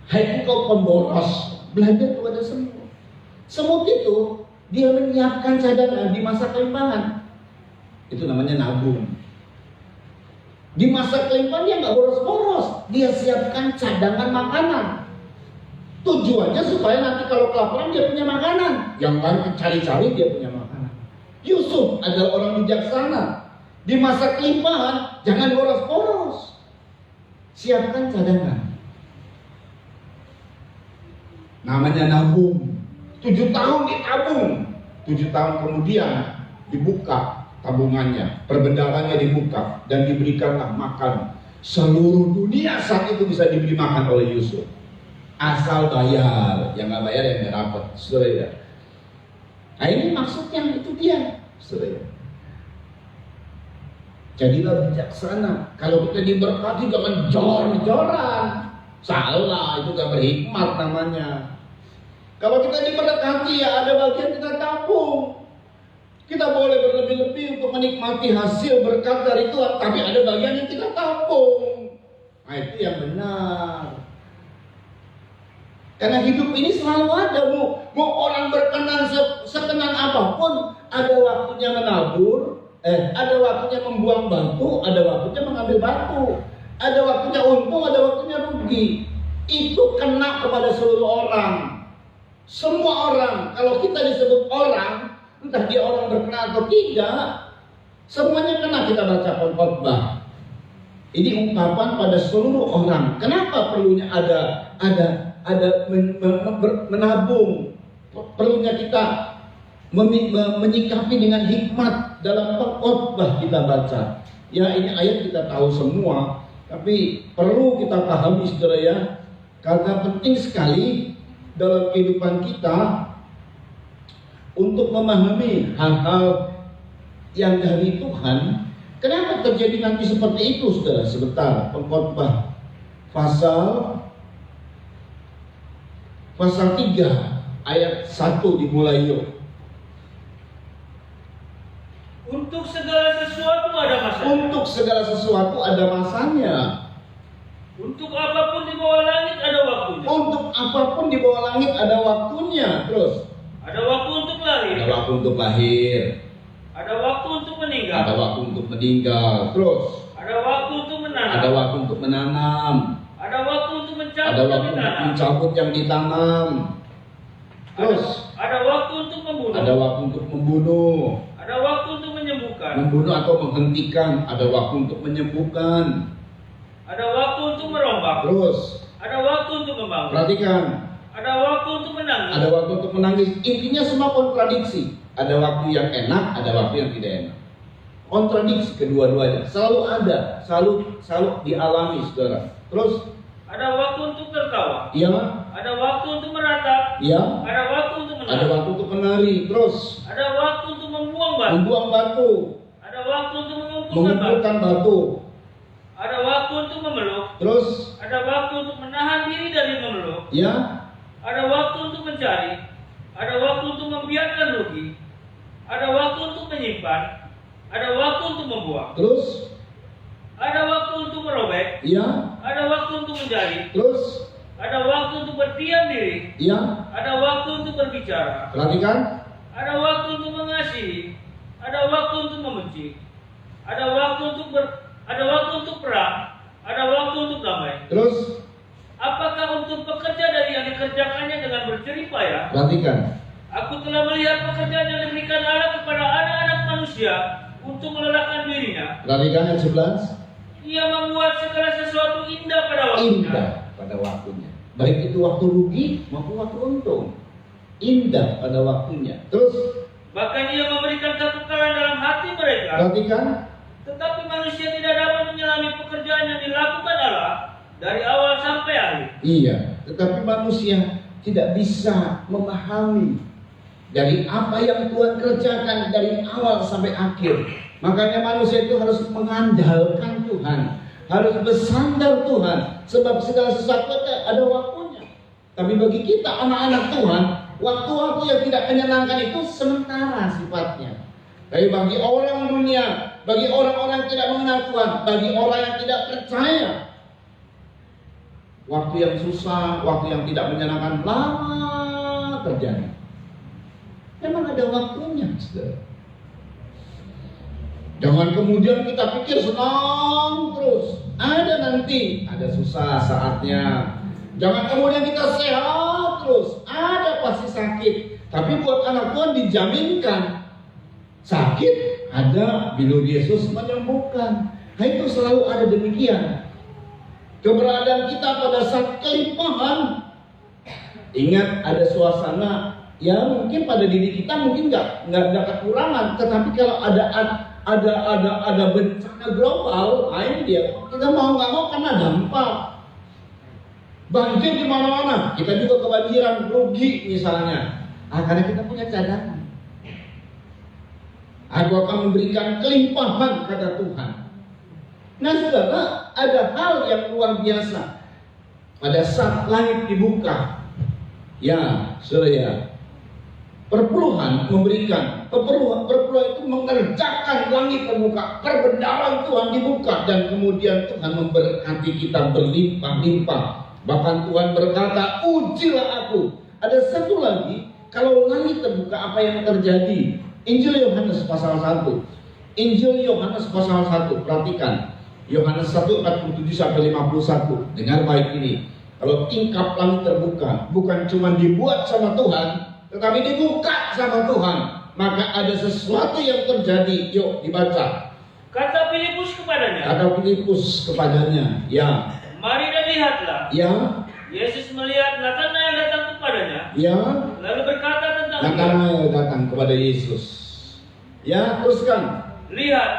[SPEAKER 3] hai engkau pemboros. Belajar kepada semut. Semut itu dia menyiapkan cadangan di masa kelimpahan. Itu namanya nabung. Di masa kelimpahan dia nggak boros-boros, dia siapkan cadangan makanan. Tujuannya supaya nanti kalau kelaparan dia punya makanan. Yang lain cari-cari dia punya makanan. Yusuf adalah orang bijaksana. Di masa kelimpahan jangan boros-boros. Siapkan cadangan. Namanya nabung. 7 tahun ditabung. 7 tahun kemudian dibuka tabungannya, perbendaharanya dibuka dan diberikanlah makan. Seluruh dunia saat itu bisa diberi makan oleh Yusuf. Asal bayar, yang nggak bayar yang nggak dapat, saudara. Nah ini maksudnya itu dia, saudara. Jadilah bijaksana. Kalau kita diberkati jangan jor-joran. Salah, itu gak berhikmat namanya. Kalau kita diberkati ya ada bagian kita tabung. Kita boleh berlebih-lebih untuk menikmati hasil berkat dari Tuhan, tapi ada bagian yang kita tabung. Nah itu yang benar. Karena hidup ini selalu ada, mau orang berkenan sekenan apapun, ada waktunya menabur, ada waktunya membuang batu, ada waktunya mengambil batu, ada waktunya untung, ada waktunya rugi. Itu kena kepada seluruh orang. Semua orang, kalau kita disebut orang, entah dia orang berkenan atau tidak, semuanya kena. Kita baca khotbah. Ini ungkapan pada seluruh orang. Kenapa perlunya ada menabung? Perlunya kita menyikapi dengan hikmat dalam khotbah kita baca. Ya ini ayat kita tahu semua, tapi perlu kita pahami saudara ya, karena penting sekali dalam kehidupan kita untuk memahami hal-hal yang dari Tuhan. Kenapa terjadi nanti seperti itu saudara? Sebentar, pengkhotbah pasal 3 ayat 1 dimulai yuk.
[SPEAKER 6] Untuk segala sesuatu ada masanya.
[SPEAKER 3] Untuk segala sesuatu ada masanya.
[SPEAKER 6] Untuk apapun di bawah langit ada waktunya.
[SPEAKER 3] Untuk apapun di bawah langit ada waktunya. Terus
[SPEAKER 6] Ada waktu untuk lahir.
[SPEAKER 3] ada waktu untuk lahir,
[SPEAKER 6] Ada waktu untuk meninggal.
[SPEAKER 3] ada waktu untuk meninggal. Terus
[SPEAKER 6] Ada waktu untuk menanam.
[SPEAKER 3] ada waktu untuk menanam,
[SPEAKER 6] Ada waktu untuk mencabut
[SPEAKER 3] ada
[SPEAKER 6] yang
[SPEAKER 3] waktu untuk
[SPEAKER 6] ditanam.
[SPEAKER 3] mencabut yang ditanam. Terus
[SPEAKER 6] Ada waktu untuk membunuh.
[SPEAKER 3] ada waktu untuk membunuh,
[SPEAKER 6] Ada waktu untuk menyembuhkan.
[SPEAKER 3] membunuh atau menghentikan. Ada waktu untuk menyembuhkan.
[SPEAKER 6] Ada waktu untuk merombak.
[SPEAKER 3] Terus
[SPEAKER 6] Ada waktu untuk membangun.
[SPEAKER 3] perhatikan,
[SPEAKER 6] Ada waktu untuk menangis.
[SPEAKER 3] ada waktu untuk menangis. Intinya semua kontradiksi. Ada waktu yang enak, ada waktu yang tidak enak. Kontradiksi kedua-duanya selalu ada, selalu dialami saudara. Terus
[SPEAKER 6] Ada waktu untuk tertawa.
[SPEAKER 3] iya,
[SPEAKER 6] Ada waktu untuk meratap.
[SPEAKER 3] iya,
[SPEAKER 6] Ada waktu untuk
[SPEAKER 3] ada
[SPEAKER 6] menari.
[SPEAKER 3] waktu untuk menari. Terus
[SPEAKER 6] Ada waktu untuk membuang batu.
[SPEAKER 3] membuang batu,
[SPEAKER 6] Ada waktu untuk mengumpulkan batu.
[SPEAKER 3] mengumpulkan batu.
[SPEAKER 6] Ada waktu untuk memeluk.
[SPEAKER 3] Terus
[SPEAKER 6] Ada waktu untuk menahan diri dari memeluk.
[SPEAKER 3] ya,
[SPEAKER 6] Ada waktu untuk mencari. Ada waktu untuk membiarkan rugi. Ada waktu untuk menyimpan. Ada waktu untuk membuang.
[SPEAKER 3] terus
[SPEAKER 6] Ada waktu untuk merobek.
[SPEAKER 3] ya,
[SPEAKER 6] Ada waktu untuk mencari.
[SPEAKER 3] terus
[SPEAKER 6] Ada waktu untuk berdiam diri.
[SPEAKER 3] ya.
[SPEAKER 6] Ada waktu untuk berbicara.
[SPEAKER 3] Perhatikan,
[SPEAKER 6] Ada waktu untuk mengasihi. Ada waktu untuk membenci. Ada waktu untuk perang. Ada waktu untuk damai.
[SPEAKER 3] terus
[SPEAKER 6] Apakah untuk pekerja dari yang dikerjakannya dengan berjerih payah?
[SPEAKER 3] perhatikan.
[SPEAKER 6] Aku telah melihat pekerjaan yang diberikan Allah kepada anak-anak manusia untuk melelahkan dirinya.
[SPEAKER 3] Perhatikan ayat 11.
[SPEAKER 6] Ia membuat segala sesuatu indah pada waktunya.
[SPEAKER 3] Indah pada waktunya. Baik itu waktu rugi maupun waktu untung. Indah pada waktunya. Terus
[SPEAKER 6] Bahkan ia memberikan kekekalan dalam hati mereka.
[SPEAKER 3] perhatikan,
[SPEAKER 6] Tetapi manusia tidak dapat menyelami pekerjaan yang dilakukan Allah dari awal sampai akhir.
[SPEAKER 3] iya, tetapi manusia tidak bisa memahami dari apa yang Tuhan kerjakan dari awal sampai akhir. Makanya manusia itu harus mengandalkan Tuhan, harus bersandar Tuhan, sebab segala sesuatu ada waktunya. Tapi bagi kita anak-anak Tuhan, waktu-waktu yang tidak menyenangkan itu sementara sifatnya. Tapi bagi orang dunia, bagi orang-orang yang tidak mengenal Tuhan, bagi orang yang tidak percaya, waktu yang susah, waktu yang tidak menyenangkan lama terjadi. Memang ada waktunya, saudara. Jangan kemudian kita pikir senang terus. Ada nanti, ada susah saatnya. Jangan kemudian kita sehat terus, ada pasti sakit. Tapi buat anak Tuhan dijaminkan sakit ada, bila Yesus menyembuhkan. Nah itu selalu ada demikian. Keberadaan kita pada saat kelimpahan. Ingat ada suasana ya mungkin pada diri kita mungkin nggak ada kekurangan, tetapi kalau ada bencana global, nah ini dia kita mau nggak mau karena dampak. Banjir di mana-mana, kita juga kebanjiran, rugi misalnya. Karena kita punya cadangan. Aku akan memberikan kelimpahan kata Tuhan. Nah saudara, ada hal yang luar biasa pada saat langit dibuka. Ya, saudara ya, perpuluhan memberikan, perpuluhan itu mengerjakan langit terbuka, perbendaharaan Tuhan dibuka, dan kemudian Tuhan memberkati kita berlimpah-limpah. Bahkan Tuhan berkata, ujilah aku. Ada satu lagi, kalau langit terbuka apa yang terjadi? Injil Yohanes pasal 1. Injil Yohanes pasal 1, perhatikan. Yohanes 1:47-51. Dengar baik ini. Kalau tingkap langit terbuka, bukan cuma dibuat sama Tuhan, tetapi dibuka sama Tuhan, maka ada sesuatu yang terjadi. Yuk dibaca.
[SPEAKER 6] Kata Filipus kepadanya.
[SPEAKER 3] Kata Filipus kepadanya, ya.
[SPEAKER 6] Mari dan lihatlah.
[SPEAKER 3] Ya.
[SPEAKER 6] Yesus melihat Natanael datang kepadanya.
[SPEAKER 3] Ya.
[SPEAKER 6] Lalu berkata tentang dia.
[SPEAKER 3] Natanael datang kepada Yesus. Ya, teruskan.
[SPEAKER 6] Lihat,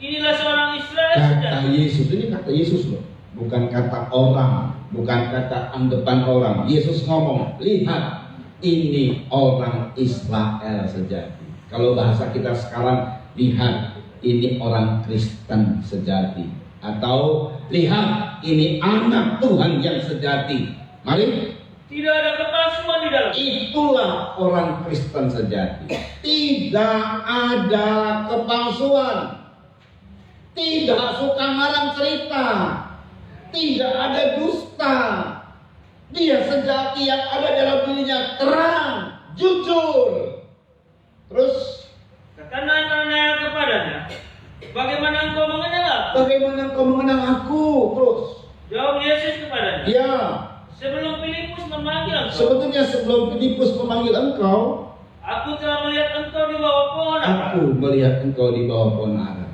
[SPEAKER 6] inilah seorang Israel
[SPEAKER 3] Kata
[SPEAKER 6] sejati.
[SPEAKER 3] Yesus, ini kata Yesus loh, bukan kata orang, bukan kata anggapan orang. Yesus ngomong, lihat, ini orang Israel sejati. Kalau bahasa kita sekarang, lihat, ini orang Kristen sejati. Atau lihat, ini anak Tuhan yang sejati. Mari.
[SPEAKER 6] Tidak ada kepalsuan di dalam.
[SPEAKER 3] Itulah orang Kristen sejati. Tidak ada kepalsuan. Tidak suka ngarang cerita. Tidak ada dusta. Dia sejati yang ada dalam dirinya terang, jujur. Terus
[SPEAKER 6] Kata Natanael kepadanya, bagaimana engkau mengenal aku?
[SPEAKER 3] bagaimana kau mengenal aku? Terus
[SPEAKER 6] Jawab Yesus kepadanya,
[SPEAKER 3] ya,
[SPEAKER 6] sebelum Filipus memanggil engkau,
[SPEAKER 3] sebetulnya sebelum Filipus memanggil engkau,
[SPEAKER 6] aku telah melihat engkau di bawah pohon ara.
[SPEAKER 3] aku melihat engkau di bawah pohon ara.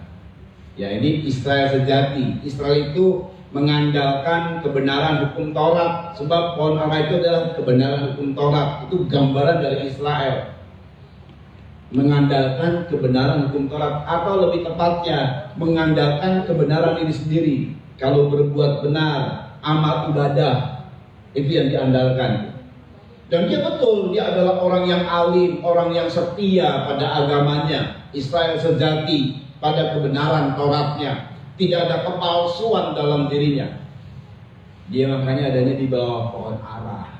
[SPEAKER 3] Ya, ini Israel sejati. Israel itu mengandalkan kebenaran hukum Taurat, sebab pohon ara itu adalah kebenaran hukum Taurat. Itu gambaran dari Israel. Mengandalkan kebenaran hukum Taurat, atau lebih tepatnya mengandalkan kebenaran diri sendiri. Kalau berbuat benar, amal ibadah, itu yang diandalkan. Dan dia betul, dia adalah orang yang alim, orang yang setia pada agamanya. Israel sejati pada kebenaran Tauratnya. Tidak ada kepalsuan dalam dirinya. Dia makanya adanya di bawah pohon ara.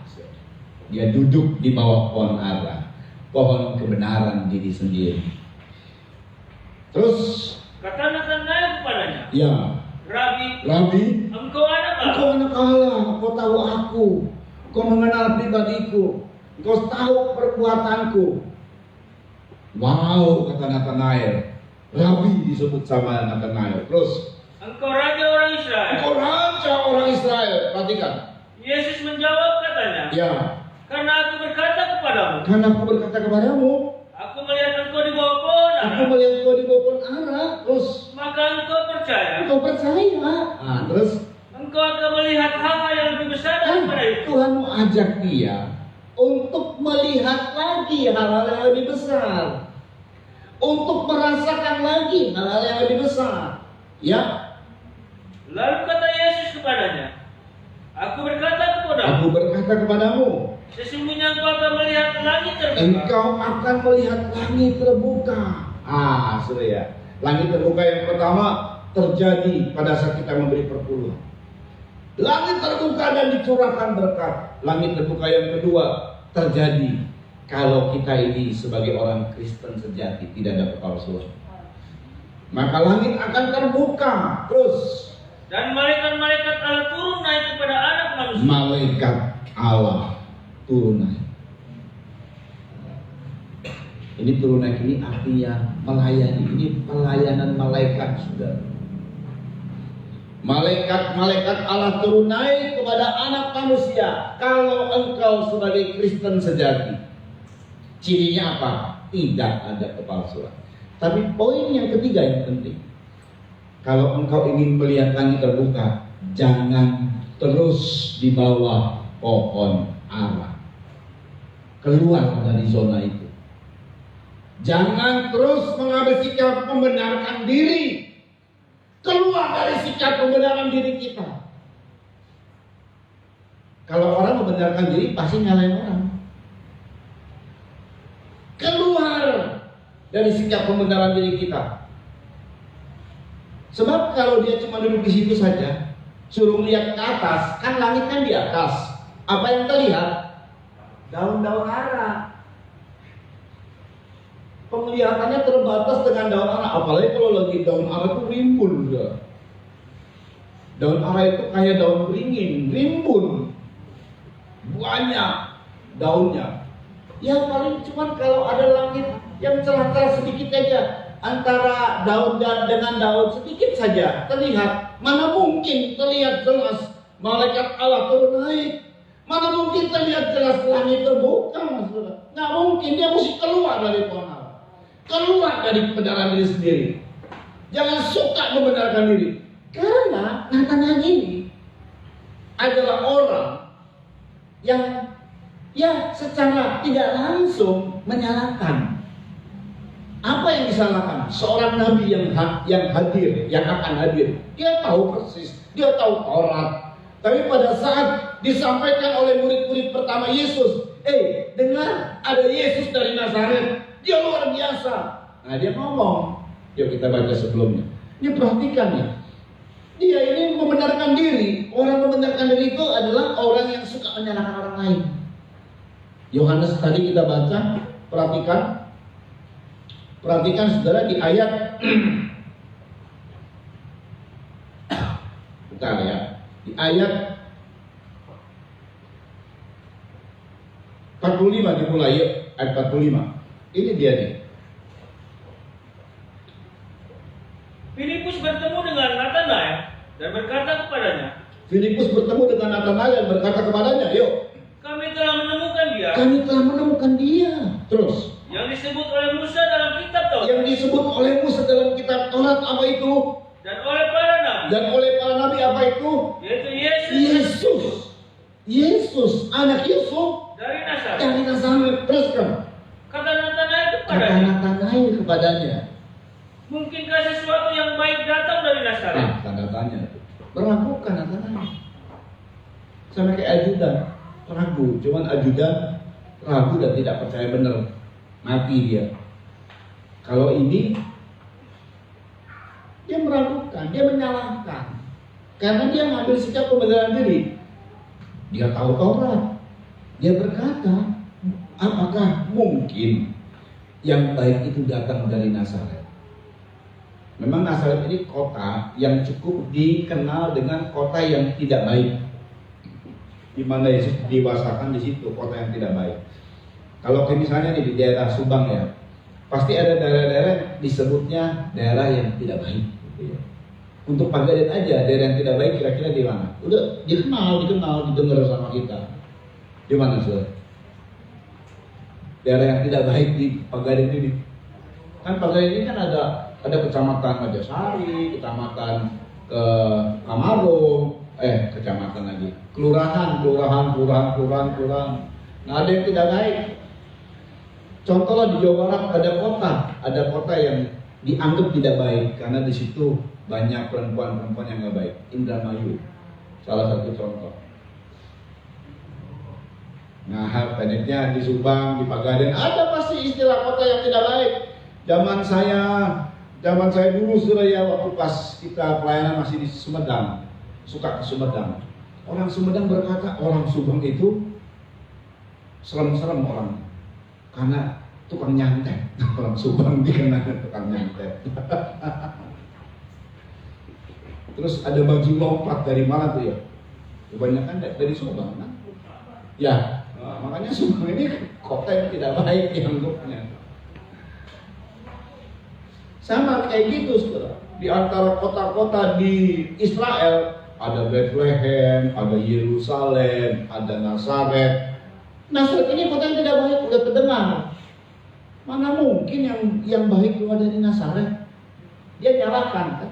[SPEAKER 3] Dia duduk di bawah pohon ara, pohon kebenaran diri sendiri. Terus
[SPEAKER 6] Kata Natanael kepadanya,
[SPEAKER 3] ya,
[SPEAKER 6] Rabi, engkau anak Allah.
[SPEAKER 3] engkau anak Allah, engkau tahu aku, engkau mengenal pribadiku, engkau tahu perbuatanku. Wow, kata Natanael. Rabi disebut sama Natanael. Terus
[SPEAKER 6] Engkau raja orang Israel.
[SPEAKER 3] engkau raja orang Israel. Perhatikan.
[SPEAKER 6] Yesus menjawab katanya,
[SPEAKER 3] Ya,
[SPEAKER 6] karena aku berkata kepadamu,
[SPEAKER 3] karena aku berkata kepadamu,
[SPEAKER 6] aku melihat engkau di bawah pohon ara,
[SPEAKER 3] aku melihat engkau di bawah pohon ara. Terus
[SPEAKER 6] maka engkau percaya.
[SPEAKER 3] engkau percaya. Terus
[SPEAKER 6] Engkau akan melihat hal-hal yang lebih besar daripada itu.
[SPEAKER 3] Tuhan mau ajak dia untuk melihat lagi hal-hal yang lebih besar, untuk merasakan lagi hal-hal yang lebih besar. Ya,
[SPEAKER 6] Lalu kata Yesus kepadanya, aku berkata kepadamu,
[SPEAKER 3] aku berkata kepadamu,
[SPEAKER 6] sesungguhnya engkau akan melihat langit terbuka.
[SPEAKER 3] engkau akan melihat langit terbuka. Saudara ya, langit terbuka yang pertama terjadi pada saat kita memberi perpuluhan. Langit terbuka dan dicurahkan berkat. Langit terbuka yang kedua terjadi kalau kita ini sebagai orang Kristen sejati, tidak ada kepalsuan. Maka langit akan terbuka. Terus
[SPEAKER 6] Dan malaikat-malaikat Allah turun naik kepada anak manusia.
[SPEAKER 3] malaikat Allah turun naik. Ini turun naik ini artinya melayani. Ini pelayanan malaikat, saudara. Malaikat-malaikat Allah turun naik kepada anak manusia. Kalau engkau sebagai Kristen sejati, cirinya apa? Tidak ada kepalsuan. Tapi poin yang ketiga yang penting, kalau engkau ingin melihat langit terbuka, jangan terus di bawah pohon ara. Keluar dari zona itu. Jangan terus mengambil sikap membenarkan diri. Keluar dari sikap pembenaran diri kita. Kalau orang membenarkan diri pasti nyalain orang. Keluar dari sikap pembenaran diri kita. Sebab kalau dia cuma duduk di situ saja, suruh lihat ke atas, kan langit kan di atas. Apa yang terlihat? Daun-daun ara. Penglihatannya terbatas dengan daun ara. Apalagi kalau lagi daun ara itu rimbun. Daun ara itu kayak daun beringin, rimbun, banyak daunnya. Ya paling cuma kalau ada langit yang celah-celah sedikit aja antara daun dengan daun sedikit saja terlihat. Mana mungkin terlihat jelas malaikat Allah turun naik? Mana mungkin terlihat jelas langit terbuka, saudara? Nggak mungkin, dia mesti keluar dari pohon ara. Keluar dari pembenaran diri sendiri. Jangan suka membenarkan diri. Karena Natanael ini adalah orang yang secara tidak langsung menyalahkan. Apa yang disalahkan? Seorang nabi yang hadir, yang akan hadir. Dia tahu persis, dia tahu Taurat. Tapi pada saat disampaikan oleh murid-murid pertama Yesus, dengar ada Yesus dari Nazaret, dia luar biasa. Nah dia ngomong, yuk kita baca sebelumnya. Ini perhatikan ya, dia ini membenarkan diri. Orang membenarkan diri itu adalah orang yang suka menyalahkan orang lain. Yohanes tadi kita baca, perhatikan saudara di ayat bentar ya, di ayat 45 dimulai, yuk, ayat 45. Ini dia nih.
[SPEAKER 6] Filipus bertemu dengan Natanael dan berkata kepadanya,
[SPEAKER 3] Filipus bertemu dengan Natanael dan berkata kepadanya, yuk,
[SPEAKER 6] kami telah menemukan dia.
[SPEAKER 3] kami telah menemukan dia. Terus,
[SPEAKER 6] Yang disebut oleh Musa dalam kitab Taurat.
[SPEAKER 3] yang disebut oleh Musa dalam kitab Taurat apa itu?
[SPEAKER 6] Dan oleh para nabi.
[SPEAKER 3] Dan oleh para nabi apa itu?
[SPEAKER 6] Yaitu Yesus.
[SPEAKER 3] Yesus. Yesus, anak Yusuf
[SPEAKER 6] Dari Nazaret.
[SPEAKER 3] dari Nazaret. Teruskan.
[SPEAKER 6] Kata Natanael
[SPEAKER 3] Kata
[SPEAKER 6] kepadanya,
[SPEAKER 3] Natanael kepadanya.
[SPEAKER 6] mungkinkah sesuatu yang baik datang dari Nazaret?
[SPEAKER 3] Nah, tanda tanya. Meragukan Natanael. Sama kayak ajudan. Ragu. Cuman ajudan ragu dan tidak percaya benar. Mati dia. Kalau ini dia meragukan, dia menyalahkan. Karena dia ngambil sikap pembenaran diri. Dia tahu Taurat. Dia berkata, apakah mungkin yang baik itu datang dari Nazaret? Memang Nazaret ini kota yang cukup dikenal dengan kota yang tidak baik. Di mana Yesus diwasakan di situ, kota yang tidak baik. Kalau misalnya nih di daerah Subang ya, pasti ada daerah-daerah yang disebutnya daerah yang tidak baik. Untuk Pagaden aja, daerah yang tidak baik kira-kira di mana? Udah dikenal, didengar sama kita. Di mana sih? Daerah yang tidak baik di Pagaden ini. Kan Pagaden ini kan ada kecamatan Majasari, kecamatan Kamarung, kecamatan lagi, kelurahan. Nah ada yang tidak baik. Contohnya di Jawa Barat ada kota yang dianggap tidak baik karena di situ banyak perempuan-perempuan yang nggak baik. Indramayu, salah satu contoh. Nah, pendeknya di Subang, di Pagaden ada pasti istilah kota yang tidak baik. Zaman saya dulu Suraya, waktu pas kita pelayanan masih di Sumedang, suka ke Sumedang. Orang Sumedang berkata orang Subang itu serem-serem orang, karena tukang nyantet. Orang Subang dikenal tukang nyantet. Terus ada baju lompat dari mana tuh ya? Kebanyakan dari Subang kan? Ya, makanya Subang ini kota yang tidak baik dianggapnya. Sama kayak gitu, saudara. di antara kota-kota di Israel. Ada Bethlehem, ada Yerusalem, ada Nazaret. Nazaret ini kota yang tidak baik, udah terdengar. Mana mungkin yang baik keluar dari Nazaret? Dia nyalakan kan?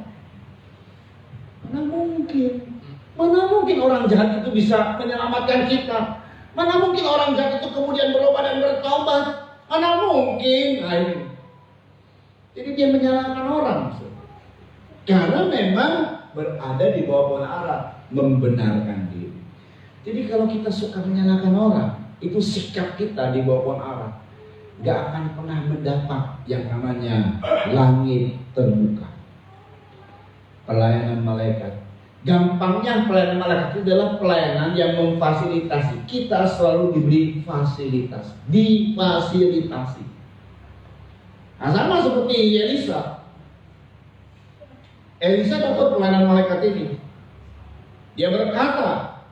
[SPEAKER 3] Mana mungkin orang jahat itu bisa menyelamatkan kita? Mana mungkin orang jahat itu kemudian berubah dan bertobat? Mana mungkin? Nah, ini. Jadi dia menyalahkan orang. Karena memang berada di bawah pohon ara, membenarkan diri. Jadi kalau kita suka menyalahkan orang, itu sikap kita di bawah pohon ara, gak akan pernah mendapat yang namanya langit terbuka. Pelayanan malaikat, gampangnya pelayanan malaikat itu adalah pelayanan yang memfasilitasi. Kita selalu diberi fasilitas, difasilitasi. Nah, sama seperti Elisa. Elisa dapat pelayanan malaikat ini. Dia berkata,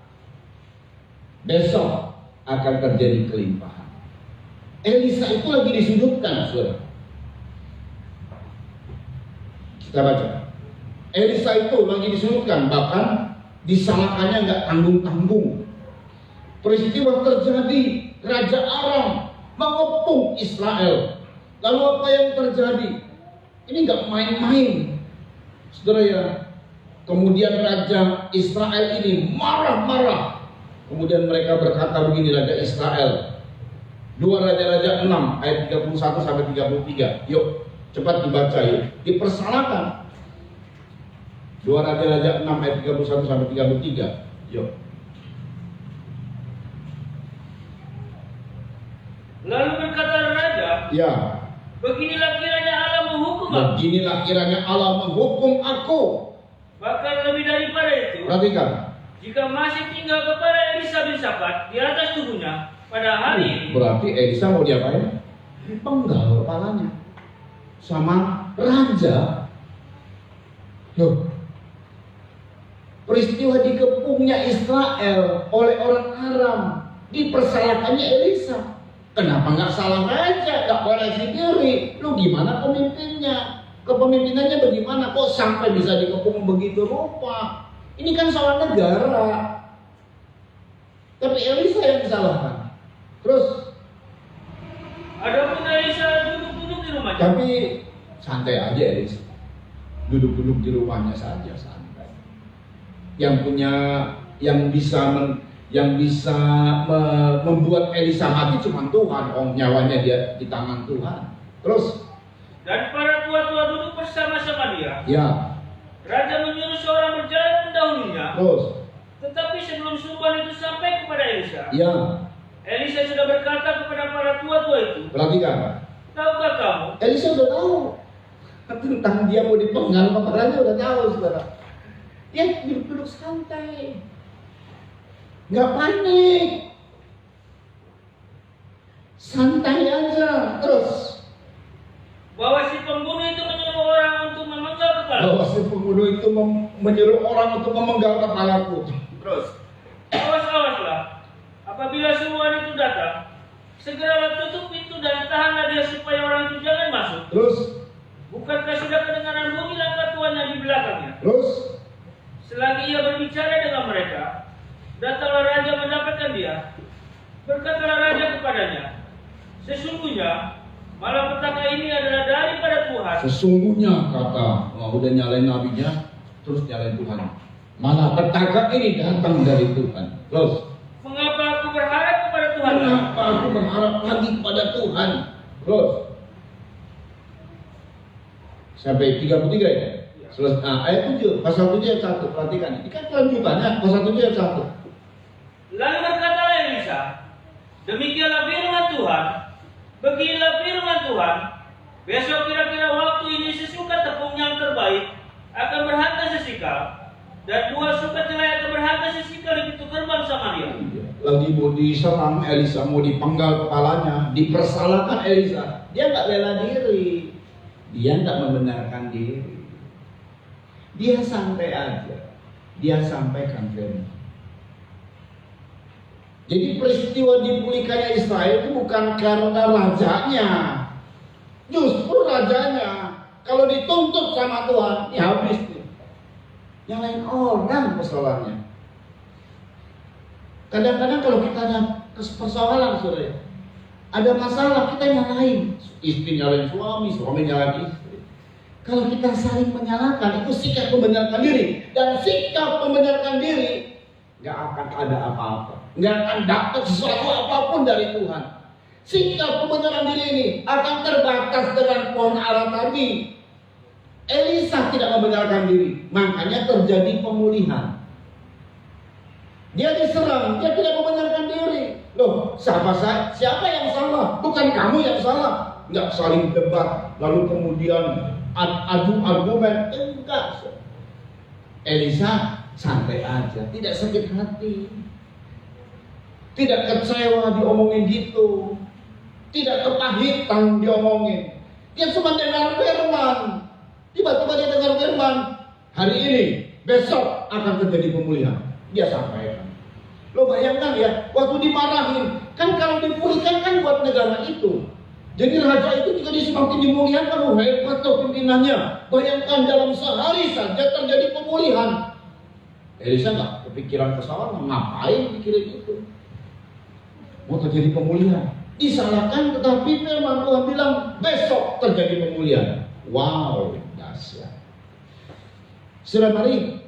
[SPEAKER 3] besok akan terjadi kelimpahan. Elisa itu lagi disudutkan, saudara. Kita baca. Elisa itu lagi disudutkan, bahkan disalahkannya nggak tanggung-tanggung. Peristiwa terjadi, Raja Aram mengepung Israel. Lalu apa yang terjadi? Ini nggak main-main. Saudara ya, kemudian Raja Israel ini marah-marah. Kemudian mereka berkata begini, Raja Israel. 2 Raja-Raja 6 ayat 31 sampai 33. Yuk, cepat dibaca yuk. Dipersalahkan. 2 Raja-Raja 6 ayat 31 sampai 33. Yuk.
[SPEAKER 6] Lalu berkata raja,
[SPEAKER 3] Ya.
[SPEAKER 6] beginilah kiranya Allah menghukum aku.
[SPEAKER 3] Beginilah kiranya Allah menghukum aku.
[SPEAKER 6] Bahkan lebih daripada itu,
[SPEAKER 3] Perhatikan.
[SPEAKER 6] jika masih tinggal kepada Elisa bin Safat di atas tubuhnya pada hari ini,
[SPEAKER 3] Berarti Elisa mau diapain? Dipenggal kepalanya sama raja. Loh. Peristiwa dikepungnya Israel oleh orang Aram, dipersalahkannya Elisa. Kenapa nggak salah raja, nggak koreksi diri? Lu gimana pemimpinnya? Kepemimpinannya bagaimana? Kok sampai bisa dikepung begitu rupa? Ini kan salah negara. Tapi Elisa yang disalahkan. Terus,
[SPEAKER 6] adapun Elisa duduk-duduk di rumahnya.
[SPEAKER 3] tapi santai aja Elisa. Duduk-duduk di rumahnya saja santai. Yang punya, yang bisa membuat Elisa mati cuma Tuhan. Nyawanya dia di tangan Tuhan. Terus,
[SPEAKER 6] Dan para tua-tua duduk bersama-sama dia.
[SPEAKER 3] ya,
[SPEAKER 6] Raja menyuruh seorang berjalan mendahulunya.
[SPEAKER 3] terus,
[SPEAKER 6] Tetapi sebelum suruhan itu sampai kepada Elisa,
[SPEAKER 3] ya,
[SPEAKER 6] Elisa sudah berkata kepada para tua-tua itu,
[SPEAKER 3] perhatikan.
[SPEAKER 6] tahukah kamu
[SPEAKER 3] Elisa udah tahu tentang dia mau dipenggal kepalanya, udah tahu saudara. Dia duduk-duduk santai, nggak panik, santai aja. Terus,
[SPEAKER 6] bahwa si pembunuh itu menyuruh orang untuk memenggal kepala?
[SPEAKER 3] bahwa si pembunuh itu menyuruh orang untuk memenggal kepalaku. Terus,
[SPEAKER 6] Awas-awaslah, apabila suruhan itu datang, segeralah tutup pintu dan tahanlah dia supaya orang itu jangan masuk.
[SPEAKER 3] terus,
[SPEAKER 6] Bukankah sudah kedengaran bunyi langkah tuannya di belakangnya?
[SPEAKER 3] terus,
[SPEAKER 6] Selagi ia berbicara dengan mereka, datanglah raja mendapatkan dia. Berkatalah raja kepadanya, sesungguhnya malapetaka ini adalah daripada Tuhan.
[SPEAKER 3] sesungguhnya kata, udah nyalain nabinya, terus nyalain Tuhan. Malapetaka ini datang dari Tuhan. Terus,
[SPEAKER 6] Mengapa aku berharap kepada Tuhan?
[SPEAKER 3] kenapa aku berharap lagi pada Tuhan? Terus, sampai 33 ya? Selesai. Nah, ayat 7, pasal 7 ayat 1, perhatikan. Ini kan kelanjutannya, pasal 7 ayat 1.
[SPEAKER 6] Lalu berkatalah Elisa, demikianlah firman Tuhan, beginilah firman Tuhan, besok kira-kira waktu ini sesuka tepung yang terbaik akan berharga sesikal, dan 2 sukat jelai akan berharga sesikal di pintu gerbang Samaria.
[SPEAKER 3] Lagi mau diserang Elisa, mau dipenggal kepalanya, dipersalahkan Elisa. Dia nggak bela diri, dia nggak membenarkan diri. Dia santai aja, dia sampaikan firman. Jadi peristiwa dipulihkannya Israel itu bukan karena rajanya, justru rajanya kalau dituntut sama Tuhan, ya habis tuh. Nyalain orang persoalannya. Kadang-kadang kalau kita ada persoalan, saudara, ada masalah, kita nyalain. Istri nyalain suami, suami nyalain istri. Kalau kita saling menyalahkan, itu sikap membenarkan diri. Dan sikap membenarkan diri, nggak akan ada apa-apa. Nggak akan dapat sesuatu apapun dari Tuhan. Sikap pembenaran diri ini akan terbatas dengan pohon ara tadi. Elisa tidak membenarkan diri, makanya terjadi pemulihan. Dia diserang, dia tidak membenarkan diri. Loh, siapa yang salah? Bukan kamu yang salah. Nggak saling debat, lalu kemudian adu argumen. Enggak. Elisa santai aja, tidak sakit hati, tidak kecewa diomongin gitu, tidak kepahitan diomongin. Dia cuma dengar firman. Tiba-tiba dia dengar firman, hari ini, besok akan terjadi pemulihan. Dia sampaikan. Lo bayangkan ya, waktu dimarahin, kan kalau dipulihkan kan buat negara itu. Jadi raja itu juga semakin dimuliakan, hebat tuh pimpinannya. Bayangkan dalam sehari saja terjadi pemulihan. Elisa nggak kepikiran kesalahan, ngapain pikirin itu? Mau terjadi pemulihan. Disalahkan, tetapi firman Tuhan bilang besok terjadi pemulihan. Wow, dahsyat. Saudara, mari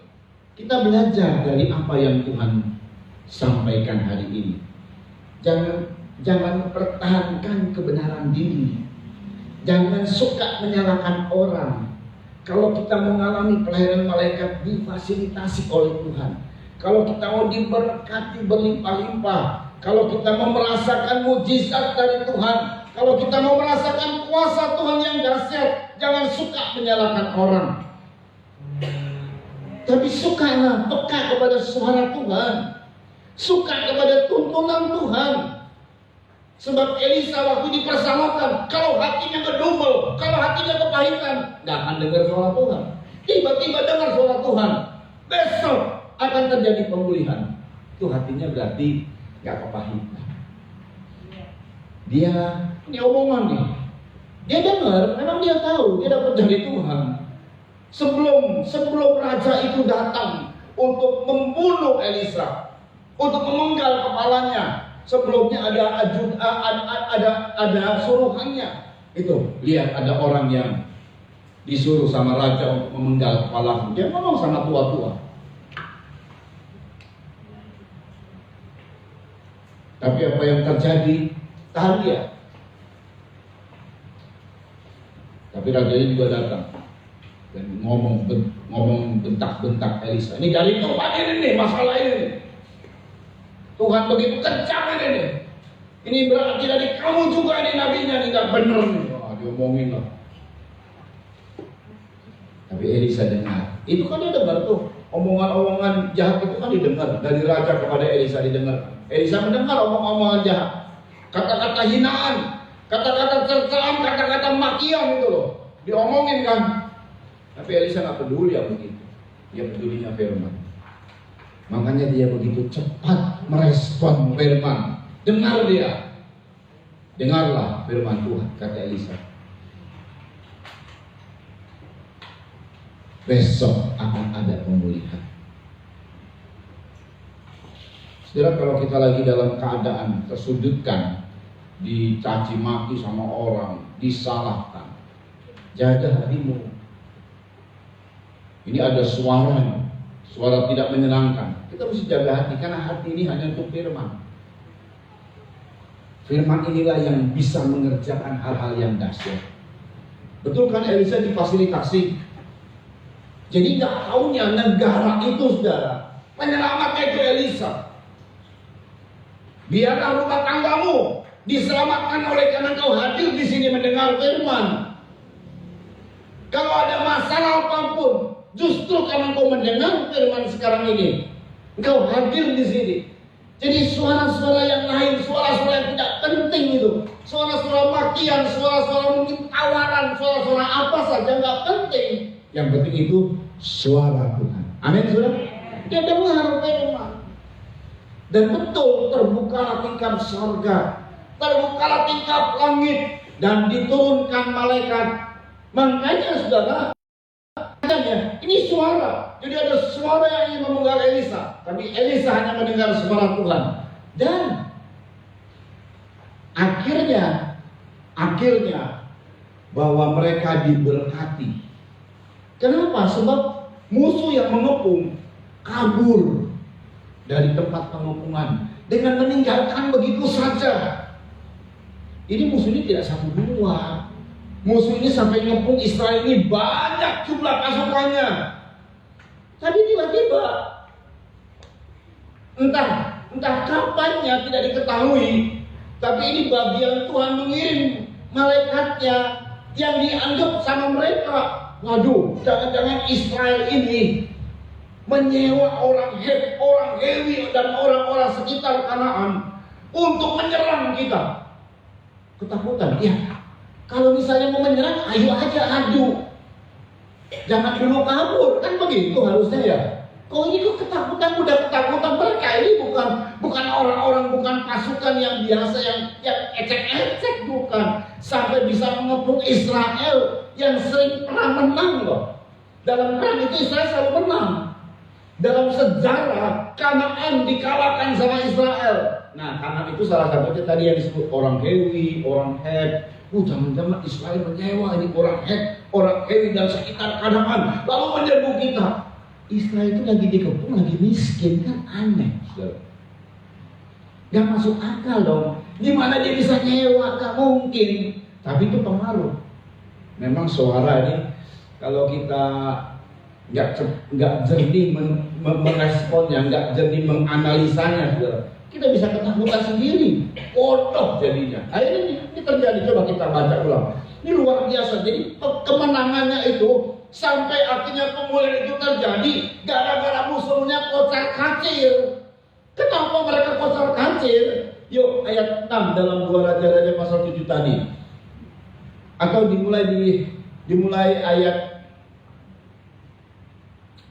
[SPEAKER 3] kita belajar dari apa yang Tuhan sampaikan hari ini. Jangan pertahankan kebenaran diri. Jangan suka menyalahkan orang. Kalau kita mengalami pelayanan malaikat difasilitasi oleh Tuhan. Kalau kita mau diberkati berlimpah-limpah. Kalau kita mau merasakan mujizat dari Tuhan. Kalau kita mau merasakan kuasa Tuhan yang dahsyat, jangan suka menyalahkan orang. Tapi sukalah peka kepada suara Tuhan. Suka kepada tuntunan Tuhan. Sebab Elisa waktu dipersalahkan, kalau hatinya ngedumel, kalau hatinya kepahitan, nggak akan dengar suara Tuhan. Tiba-tiba dengar suara Tuhan, besok akan terjadi pemulihan. Itu hatinya berarti nggak kepahitan. Dia, ini omongan nih, dia dengar, memang dia tahu, dia dapat dari Tuhan. Sebelum raja itu datang untuk membunuh Elisa, untuk memenggal kepalanya, sebelumnya ada suruhannya. Itu lihat, ada orang yang disuruh sama raja untuk memenggal kepala. Dia ngomong sama tua-tua. Tapi apa yang terjadi? Tahan dia. Tapi rajanya juga datang dan ngomong bentak-bentak Elisa. Ini dari Tuhan ini nih, masalah ini. Tuhan begitu kencang ini nih. Ini berarti dari kamu juga nih nabinya nih, nggak bener nih. Wah, diomongin lah. Tapi Elisa dengar. Itu kan dia dengar tuh. Omongan-omongan jahat itu kan didengar. Dari raja kepada Elisa didengar. Elisa mendengar omong-omongan jahat. Kata-kata hinaan, kata-kata tercelaan, kata-kata makian itu loh. Diomongin kan. Tapi Elisa nggak peduli ya begitu. Dia pedulinya firman. Makanya dia begitu cepat merespon firman. Dengar dia. Dengarlah firman Tuhan, kata Elisa. Besok akan ada pemulihan. Saudara, kalau kita lagi dalam keadaan tersudutkan, dicaci maki sama orang, disalahkan, jaga hatimu. Ini ada suara tidak menyenangkan. Kita mesti jaga hati, karena hati ini hanya untuk firman. Firman inilah yang bisa mengerjakan hal-hal yang dahsyat. Betul kan Elisa difasilitasi? Jadi nggak taunya negara itu, saudara, penyelamatnya itu Elisa. Biarlah rumah tanggamu diselamatkan oleh karena kau hadir di sini mendengar firman. Kalau ada masalah apapun, justru karena kau mendengar firman sekarang ini, engkau hadir di sini. Jadi suara-suara yang lain, suara-suara yang tidak penting itu, suara-suara makian, suara-suara mungkin tawaran, suara-suara apa saja nggak penting. Yang penting itu suara Tuhan. Amin, saudara. Dia dengar firman. Dan betul terbukalah tingkap surga, terbukalah tingkap langit, dan diturunkan malaikat Makanya saudara, ini suara. Jadi ada suara yang ingin memanggil Elisa, tapi Elisa hanya mendengar suara Tuhan. Dan akhirnya bahwa mereka diberkati. Kenapa? Sebab musuh yang mengepung kabur dari tempat pengepungan dengan meninggalkan begitu saja. Ini musuh ini tidak satu dua. Musuh ini sampai ngepung Israel ini banyak jumlah pasukannya. Tapi tiba-tiba entah kapannya tidak diketahui, tapi ini bagian Tuhan mengirim malaikatnya yang dianggap sama mereka. Waduh, jangan-jangan Israel ini menyewa orang Het, orang Hewi, dan orang-orang sekitar Kanaan untuk menyerang kita. Ketakutan, ya. Kalau misalnya mau menyerang, ayo aja adu. Jangan dulu kabur, kan begitu harusnya ya. Kok ini kok ketakutan, udah ketakutan mereka ini bukan orang-orang, bukan pasukan yang biasa yang ecek-ecek, bukan. Sampai bisa mengepung Israel yang sering pernah menang loh. Dalam perang itu Israel selalu menang. Dalam sejarah Kanaan dikalahkan sama Israel. Nah, karena itu salah satunya tadi yang disebut orang Hewi, orang Het. Jangan-jangan Israel menyewa ini orang Het, orang Hewi dan sekitar Kanaan, lalu menyerbu kita. Israel itu lagi dikepung, lagi miskin, kan aneh. Gak masuk akal dong. Gimana dia bisa nyewa? Gak mungkin. Tapi itu pengaruh. Memang suara ini kalau kita nggak jernih meresponnya, nggak jernih menganalisanya, kita bisa ketakutan sendiri, bodoh jadinya. Akhirnya ini terjadi. Coba kita baca ulang. Ini luar biasa. Jadi kemenangannya itu sampai akhirnya pemulihan itu terjadi gara-gara musuhnya kocar kacir. Kenapa mereka kocar kacir? Yuk ayat 6 dalam 2 Raja-Raja pasal 7 tadi. Atau dimulai ayat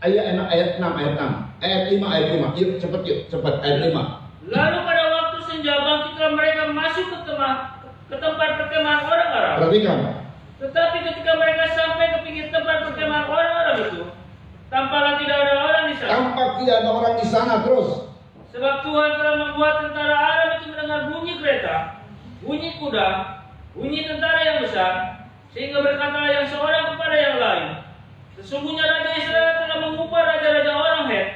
[SPEAKER 3] 6, ayat 5. Yuk cepat ayat 5.
[SPEAKER 6] Lalu pada waktu senja bangkitlah mereka masuk ke tempat perkemahan orang Aram.
[SPEAKER 3] Perhatikan.
[SPEAKER 6] Tetapi ketika mereka sampai ke pinggir tempat perkemahan orang Aram itu, tampaklah tidak ada orang di sana.
[SPEAKER 3] Tampak tidak ada orang di sana terus.
[SPEAKER 6] Sebab Tuhan telah membuat tentara Aram itu mendengar bunyi kereta, bunyi kuda, bunyi tentara yang besar, sehingga berkatalah yang seorang kepada yang lain, sesungguhnya Raja Israel telah mengupah raja-raja orang Het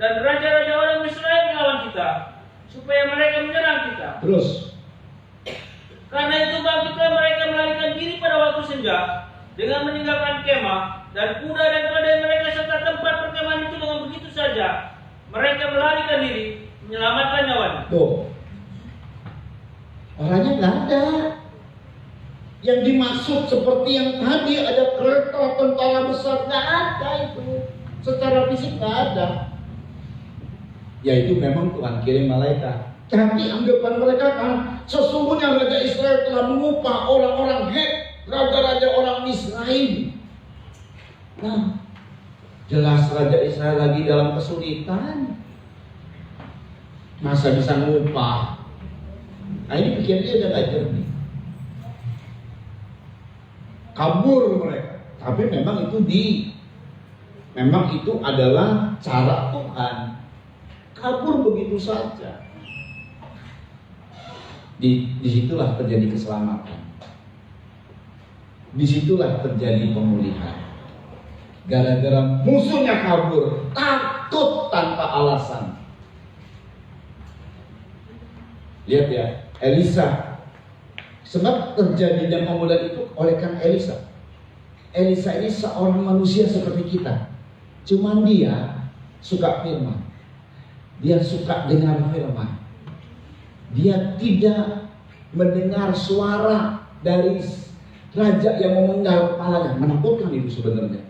[SPEAKER 6] dan raja-raja orang Israel melawan kita, supaya mereka menyerang kita.
[SPEAKER 3] Terus.
[SPEAKER 6] Karena itu bangkitlah mereka melarikan diri pada waktu senja dengan meninggalkan kemah dan kuda dan keledai mereka serta tempat perkemahan itu dengan begitu saja. Mereka melarikan diri, menyelamatkan nyawanya.
[SPEAKER 3] Tuh. Orangnya nggak ada. Yang dimaksud seperti yang tadi ada kereta tentara besar, nggak ada itu. Secara fisik nggak ada. Ya itu memang Tuhan kirim malaikat. Tapi anggapan mereka kan sesungguhnya Raja Israel telah mengupah orang-orang Het, raja-raja orang Misraim. Nah, jelas Raja Israel lagi dalam kesulitan. Masa bisa ngupah? Nah ini pikirannya udah gak jernih. Kabur mereka. Tapi memang itu adalah cara Tuhan. Kabur begitu saja. Disitulah terjadi keselamatan. Disitulah terjadi pemulihan. Gara-gara musuhnya kabur, takut tanpa alasan. Lihat ya, Elisa. Sebab terjadinya pemulihan itu oleh karena Elisa. Elisa ini seorang manusia seperti kita. Cuman dia suka firman. Dia suka dengar firman. Dia tidak mendengar suara dari raja yang memenggal kepalanya. Menakutkan itu sebenarnya.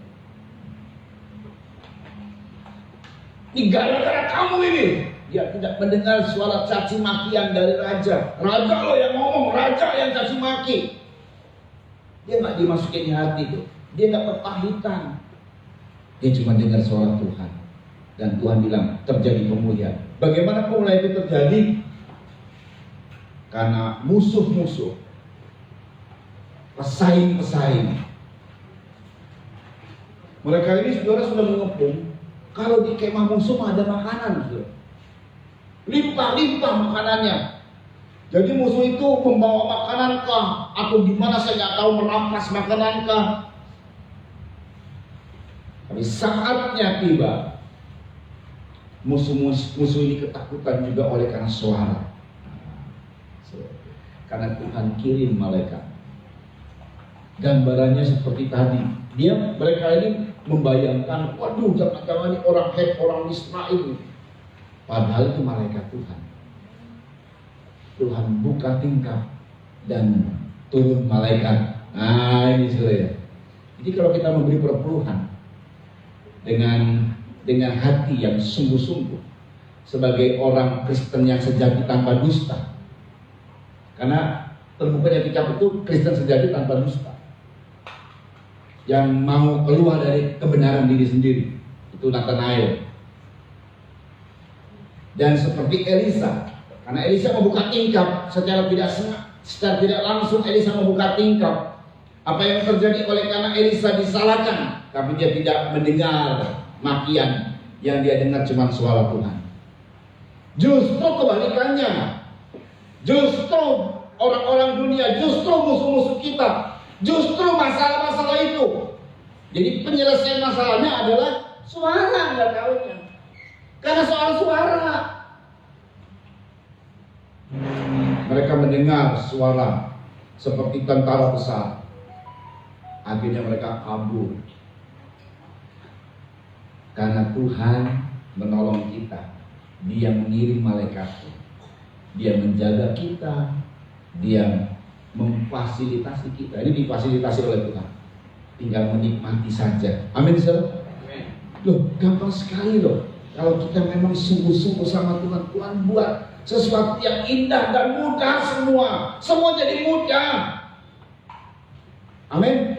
[SPEAKER 3] Ini gara-gara kamu ini. Dia tidak mendengar suara caci makian dari raja. Raja loh yang ngomong, raja yang caci maki. Dia nggak dimasukin di hati tuh. Dia nggak perpahitan. Dia cuma dengar suara Tuhan. Dan Tuhan bilang terjadi pemulihan. Bagaimana pemulihan itu terjadi? Karena musuh-musuh, pesaing-pesaing Mereka ini saudara sudah mengepung. Kalau di kemah musuh ada makanan, saudara. Limpah-limpah makanannya. Jadi musuh itu membawa makanan kah? Atau gimana saya nggak tahu, merampas makanan kah? Tapi saatnya tiba, musuh ini ketakutan juga oleh karena suara. Karena Tuhan kirim malaikat. Gambarannya seperti tadi. Mereka ini membayangkan, waduh, jangan-jangan ini orang Het, orang Israel. Padahal itu malaikat Tuhan. Tuhan buka tingkap dan turun malaikat. Nah, ini saudara. Jadi kalau kita memberi perpuluhan dengan hati yang sungguh-sungguh sebagai orang Kristen yang sejati tanpa dusta. Karena terbukanya kitab itu Kristen sejati tanpa dusta, yang mau keluar dari kebenaran diri sendiri. Itu Nathanael. Dan seperti Elisa, karena Elisa membuka tingkap secara tidak langsung, Elisa membuka tingkap. Apa yang terjadi oleh karena Elisa disalahkan, tapi dia tidak mendengar makian, yang dia dengar cuma suara Tuhan. Justru kebalikannya, justru orang-orang dunia, justru musuh-musuh kita, justru masalah-masalah itu. Jadi penyelesaian masalahnya adalah suara, nggak tahunya. Karena soal suara, mereka mendengar suara seperti tentara besar. Akhirnya mereka kabur. Karena Tuhan menolong kita. Dia mengirim malaikat. Dia menjaga kita. Dia memfasilitasi kita. Ini difasilitasi oleh Tuhan. Tinggal menikmati saja. Amin, saudara. Loh, gampang sekali loh. Kalau kita memang sungguh-sungguh sama Tuhan, Tuhan buat sesuatu yang indah dan mudah semua. Semua jadi mudah. Amin.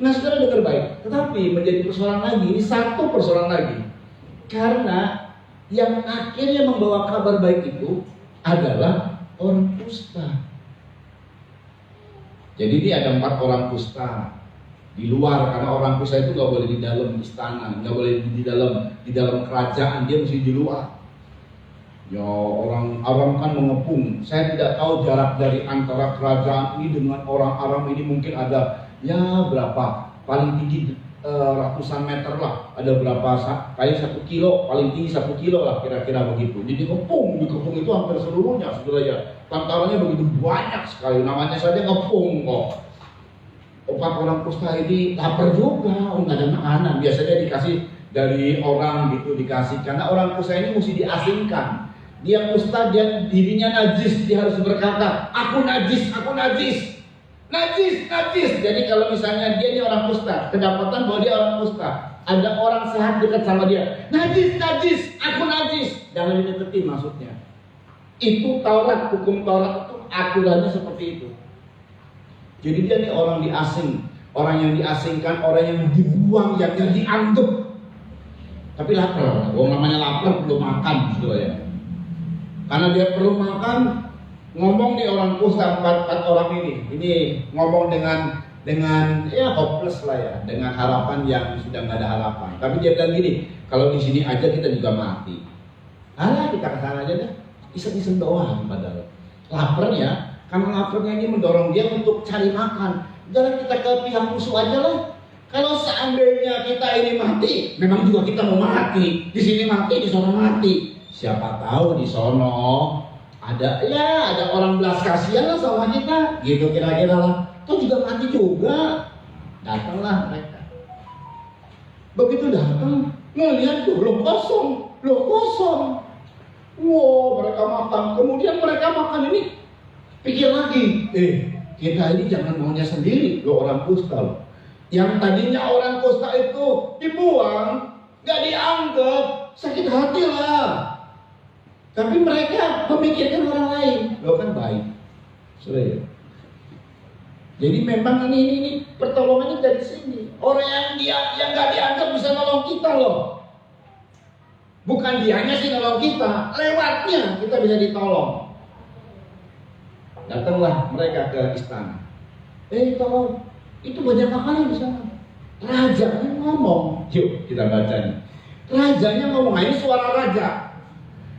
[SPEAKER 3] Nah, saudara dengar baik. Tetapi menjadi persoalan lagi, ini satu persoalan lagi. Karena yang akhirnya membawa kabar baik itu adalah orang kusta. Jadi ini ada 4 orang kusta di luar, karena orang kusta itu nggak boleh di dalam istana, nggak boleh di dalam kerajaan, dia mesti di luar. Ya, orang Aram kan mengepung. Saya tidak tahu jarak dari antara kerajaan ini dengan orang Aram ini, mungkin ada ya berapa, paling tinggi ratusan meter lah, ada berapa, kayak 1 kilo, paling tinggi 1 kilo lah kira-kira begitu. Jadi dikepung itu hampir seluruhnya, saudara ya. Tantaranya begitu banyak sekali, namanya saja ngepung kok. 4 orang kusta ini lapar juga, nggak ada makanan. Biasanya dikasih dari orang gitu, dikasih. Karena orang kusta ini mesti diasingkan. Dia kusta, dia dirinya najis, dia harus berkata, aku najis, aku najis. Najis, najis. Jadi kalau misalnya dia ini orang kusta, kedapatan bahwa dia orang kusta, ada orang sehat dekat sama dia, najis, najis, aku najis, jangan dideketin maksudnya. Itu Taurat, hukum Taurat itu aturannya seperti itu. Jadi dia ini orang diasing, orang yang diasingkan, orang yang dibuang, yang dianggap. Tapi lapar, namanya lapar perlu makan, gitu ya. Karena dia perlu makan, ngomong nih orang kusta 4 orang ini ngomong dengan ya hopeless lah ya, dengan harapan yang sudah nggak ada harapan. Tapi dia bilang gini, kalau di sini aja kita juga mati. Alah, kita kesana aja deh, iseng-iseng doang padahal. Laparnya. Karena laparnya ini mendorong dia untuk cari makan. Jangan kita ke pihak musuh aja lah. Kalau seandainya kita ini mati, memang juga kita mau mati. Di sini mati, di sana mati. Siapa tahu di sono ada orang belas kasihan lah sama kita. Gitu kira-kira lah. Toh juga mati juga. Datanglah mereka. Begitu datang, ngelihat tuh loh kosong. Wow, mereka makan. Kemudian mereka makan ini. Pikir lagi, kita ini jangan maunya sendiri, lo orang kusta loh. Yang tadinya orang kusta itu dibuang, gak dianggap, sakit hati lah. Tapi mereka memikirkan orang lain, lo kan baik, sudah ya. Jadi memang ini pertolongannya dari sini. Orang yang gak dianggap bisa nolong kita loh. Bukan dianya sih nolong kita, lewatnya kita bisa ditolong. Datanglah mereka ke istana. Tolong, itu banyak makanan di sana. Rajanya ngomong. Yuk kita baca nih. Rajanya ngomong. Nah, ini suara raja.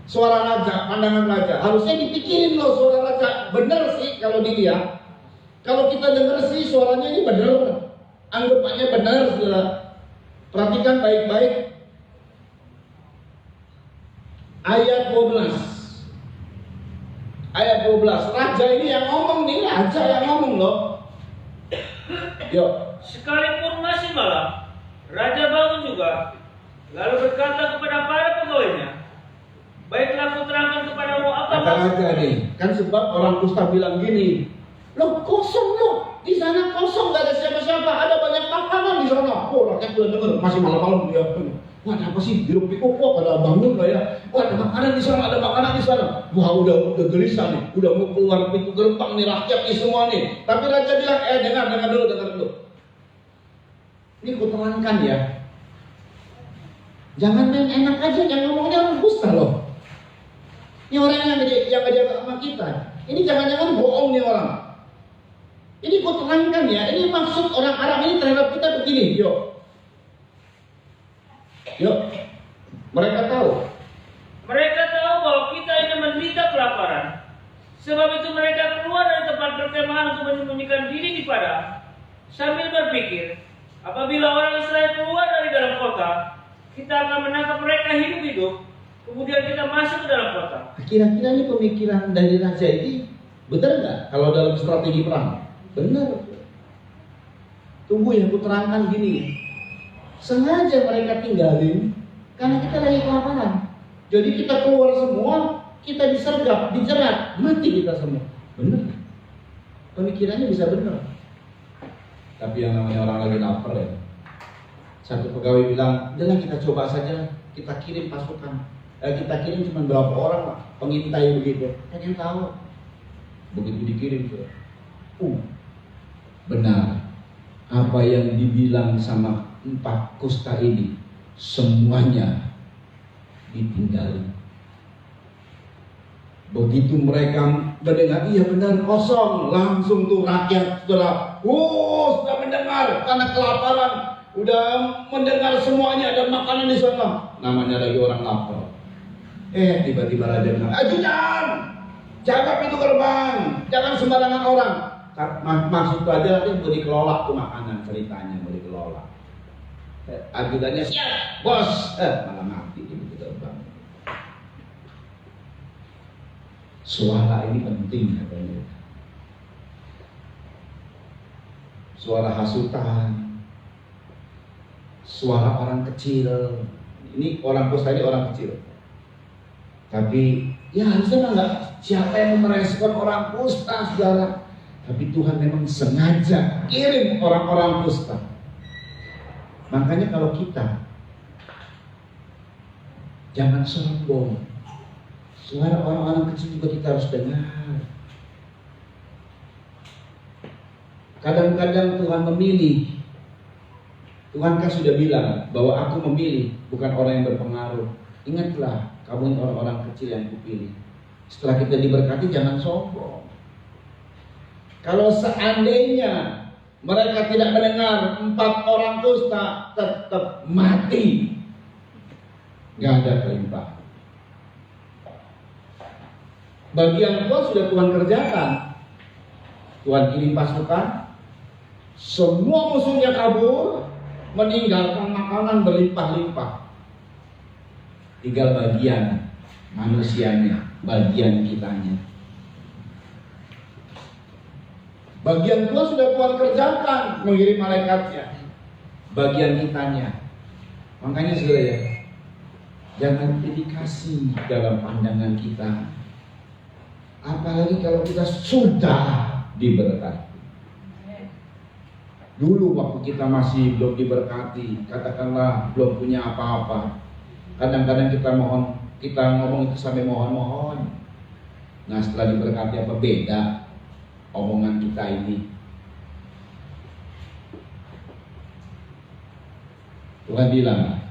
[SPEAKER 3] Suara raja, pandangan raja. Harusnya dipikirin loh suara raja. Bener sih kalau dilihat. Kalau kita dengar sih suaranya ini bener. Anggapannya benar, saudara. Perhatikan baik-baik. Ayat 12. Ayat 12. Raja ini yang ngomong nih, raja yang ngomong loh. Yuk.
[SPEAKER 6] Sekalipun masih malam, raja bangun juga, lalu berkata kepada para pegawainya, baiklah kuterangkan kepadamu apa
[SPEAKER 3] Kata raja nih, kan sebab orang kusta bilang gini, loh kosong loh, di sana kosong, gak ada siapa-siapa, ada banyak makanan di sana. Oh rakyat udah denger, masih malam-malam dia. Wah ada apa sih, hiruk pikuk kok, ada bangun lah ya. Wah ada makanan di sana, ada makanan di sana. Wah udah gelisah nih, udah mau keluar pintu gerbang nih rakyat nih semua nih. Tapi raja bilang, dengar dulu. Ini kuterangkan ya. Jangan main enak aja, jangan ngomongnya orang kusta loh. Ini orang yang jaga sama kita. Ini jangan-jangan bohong nih orang. Ini kuterangkan ya. Ini maksud orang Arab ini terhadap kita begini. Yuk. Mereka tahu.
[SPEAKER 6] Mereka tahu bahwa kita ini menderita kelaparan. Sebab itu mereka keluar dari tempat perkemahan untuk menyembunyikan diri di padang, sambil berpikir, apabila orang Israel keluar dari dalam kota, kita akan menangkap mereka hidup-hidup, kemudian kita masuk ke dalam kota.
[SPEAKER 3] Kira-kira ini pemikiran dari raja ini benar nggak kalau dalam strategi perang? Benar. Tunggu ya, aku terangkan gini. Sengaja mereka tinggalin karena kita lagi kelaparan. Jadi kita keluar semua, kita disergap, dijerat, mati kita semua. Benar. Pemikirannya bisa benar. Tapi yang namanya orang lagi lapar ya. Satu pegawai bilang, "Udah kita coba saja, kita kirim pasukan. Kita kirim cuma berapa orang lah, pengintai begitu." Kan yang tahu. Begitu dikirim sudah. Benar. Apa yang dibilang sama 4 kusta ini semuanya ditinggalin. Begitu mereka mendengar, iya benar kosong, langsung tuh rakyat sudah mendengar karena kelaparan, udah mendengar semuanya ada makanan di sana. Namanya lagi orang lapar. Tiba-tiba raja bilang, ajudan, jaga pintu gerbang, jangan sembarangan orang. Maksud itu aja nanti mau dikelola tuh makanan, ceritanya mau dikelola. Ajudannya siap, bos, malah mati di pintu gerbang. Suara ini penting katanya. Suara hasutan, suara orang kecil. Ini orang kusta ini orang kecil. Tapi ya harusnya enggak siapa yang merespon orang kusta, saudara. Tapi Tuhan memang sengaja kirim orang-orang kusta. Makanya kalau kita jangan sombong. Suara orang-orang kecil juga kita harus dengar. Kadang-kadang Tuhan memilih. Tuhan kan sudah bilang bahwa aku memilih, bukan orang yang berpengaruh. Ingatlah, kamu orang-orang kecil yang kupilih. Setelah kita diberkati jangan sombong. Kalau seandainya mereka tidak mendengar 4 orang kusta, tetap mati. Gak ada kelimpahan. Bagian Tuhan sudah Tuhan kerjakan. Tuhan kirim pasukan, semua musuhnya kabur, meninggalkan makanan berlimpah-limpah. Tinggal bagian manusianya, bagian kitanya. Bagian Tuhan sudah Tuhan kerjakan, mengirim malaikatnya. Bagian kitanya. Makanya saudara ya, jangan dedikasi dalam pandangan kita. Apalagi kalau kita sudah diberkati. Dulu waktu kita masih belum diberkati, katakanlah belum punya apa-apa, kadang-kadang kita ngomong itu sampai mohon-mohon. Nah setelah diberkati apa beda omongan kita ini. Tuhan bilang,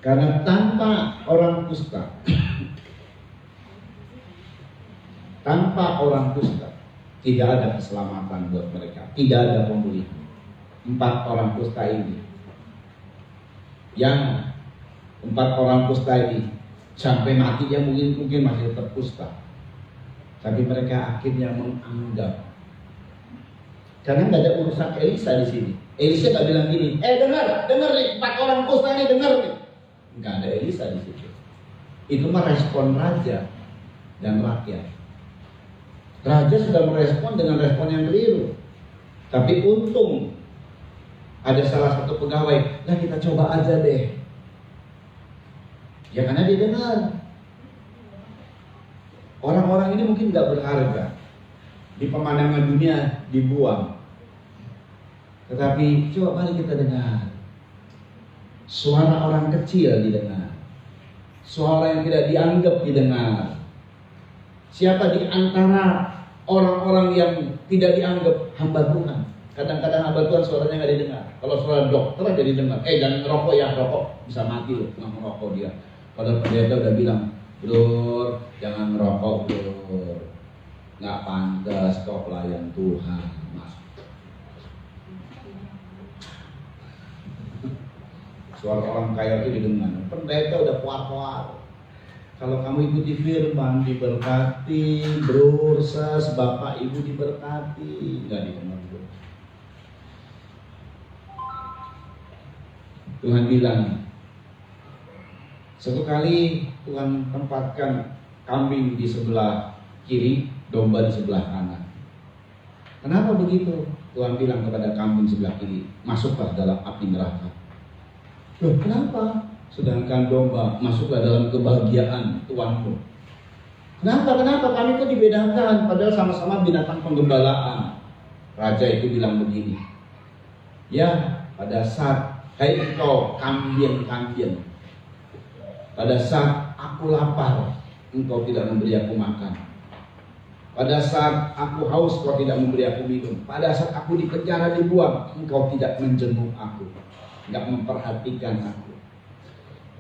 [SPEAKER 3] karena tanpa orang kusta, tidak ada keselamatan buat mereka, tidak ada pemulihan. 4 orang kusta ini, yang 4 orang kusta ini sampai mati dia mungkin masih tetap kusta, tapi mereka akhirnya menganggap, karena nggak ada urusan Elisa di sini. Elisa nggak bilang gini, dengar nih 4 orang kusta ini dengar nih, nggak ada Elisa di situ. Itu mah respon raja dan rakyat. Raja sudah merespon dengan respon yang keliru, tapi untung ada salah satu pegawai, nah kita coba aja deh. Ya karena dia dengar. Orang-orang ini mungkin nggak berharga, di pemandangan dunia dibuang. Tetapi coba mari kita dengar. Suara orang kecil didengar. Suara yang tidak dianggap didengar. Siapa di antara orang-orang yang tidak dianggap hamba Tuhan? Kadang-kadang hamba Tuhan suaranya nggak didengar. Kalau suara dokter aja didengar. Jangan ngerokok ya, rokok bisa mati loh, nggak merokok dia. Padahal pendeta udah bilang, Bro, jangan ngerokok bro, nggak pantas kau pelayan Tuhan, mas. Suara orang kaya itu didengar. Pendeta udah puar-puar. Kalau kamu ikuti firman diberkati, bro, sas, bapak ibu diberkati, nggak didengar bro. Tuhan bilang, satu kali Tuhan tempatkan kambing di sebelah kiri, domba di sebelah kanan. Kenapa begitu? Tuhan bilang kepada kambing sebelah kiri, masuklah dalam api neraka. Loh, kenapa? Sedangkan domba masuklah dalam kebahagiaan Tuhanmu. Kenapa kami kok dibedakan? Padahal sama-sama binatang penggembalaan. Raja itu bilang begini, ya pada saat, hai engkau kambing, pada saat aku lapar, engkau tidak memberi aku makan. Pada saat aku haus, engkau tidak memberi aku minum. Pada saat aku di penjara dibuang, engkau tidak menjenguk aku, tidak memperhatikan aku.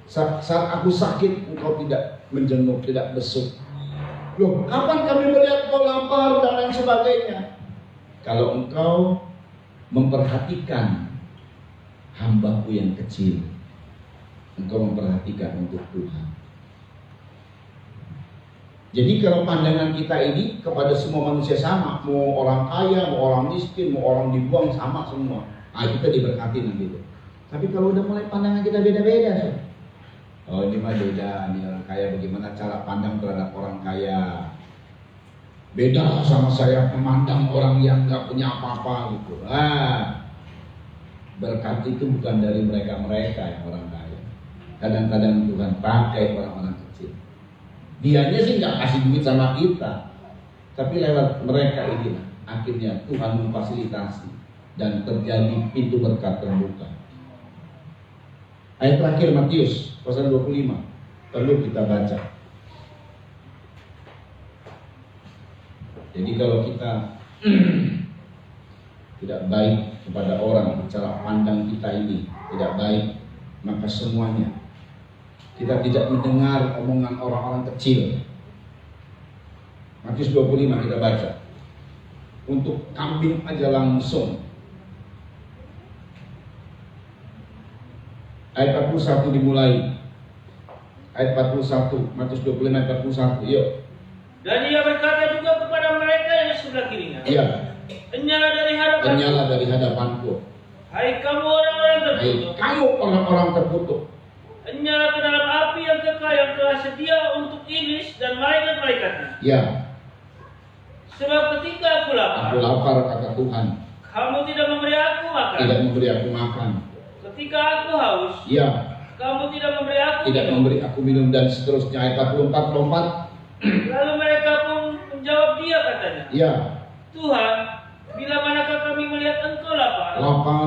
[SPEAKER 3] Saat aku sakit, engkau tidak menjenguk, tidak besuk. Loh, kapan kami melihat engkau lapar dan lain sebagainya? Kalau engkau memperhatikan hambaku yang kecil, engkau memperhatikan untuk Tuhan. Jadi kalau pandangan kita ini kepada semua manusia sama, mau orang kaya, mau orang miskin, mau orang dibuang, sama semua. Kita diberkati nanti itu. Tapi kalau udah mulai pandangan kita beda-beda, oh ini mah beda, ini orang kaya bagaimana cara pandang terhadap orang kaya. Beda sama saya memandang orang yang nggak punya apa-apa gitu. Berkat itu bukan dari mereka-mereka yang orang kaya. Kadang-kadang Tuhan pakai orang-orang kecil. Dianya sih nggak kasih duit sama kita, tapi lewat mereka inilah akhirnya Tuhan memfasilitasi dan terjadi pintu berkat terbuka. Ayat terakhir Matius pasal 25 perlu kita baca. Jadi kalau kita tidak baik kepada orang, cara pandang kita ini tidak baik, maka semuanya kita tidak mendengar omongan orang-orang kecil. Matius 25 kita baca. Untuk kambing aja langsung. Ayat 41 dimulai. Ayat 41, Matius 25 ayat 41. Yuk.
[SPEAKER 6] Dan ia berkata juga kepada mereka yang di sebelah kirinya.
[SPEAKER 3] Iya.
[SPEAKER 6] Enyala dari hadapanku. Hai kamu orang-orang terkutuk.
[SPEAKER 3] Kamu orang-orang terkutuk.
[SPEAKER 6] Enyala ke dalam api yang kekal yang telah sedia untuk iblis dan malaikat-malaikatnya.
[SPEAKER 3] Ya.
[SPEAKER 6] Sebab ketika aku lapar,
[SPEAKER 3] kata Tuhan,
[SPEAKER 6] kamu tidak memberi aku makan.
[SPEAKER 3] Tidak memberi aku makan.
[SPEAKER 6] Ketika aku haus,
[SPEAKER 3] ya,
[SPEAKER 6] kamu tidak memberi aku
[SPEAKER 3] tidak
[SPEAKER 6] minum.
[SPEAKER 3] memberi aku minum, dan seterusnya. Ayat 44.
[SPEAKER 6] Lalu mereka pun menjawab dia katanya,
[SPEAKER 3] Ya.
[SPEAKER 6] Tuhan, bila manakah kami melihat engkau lapar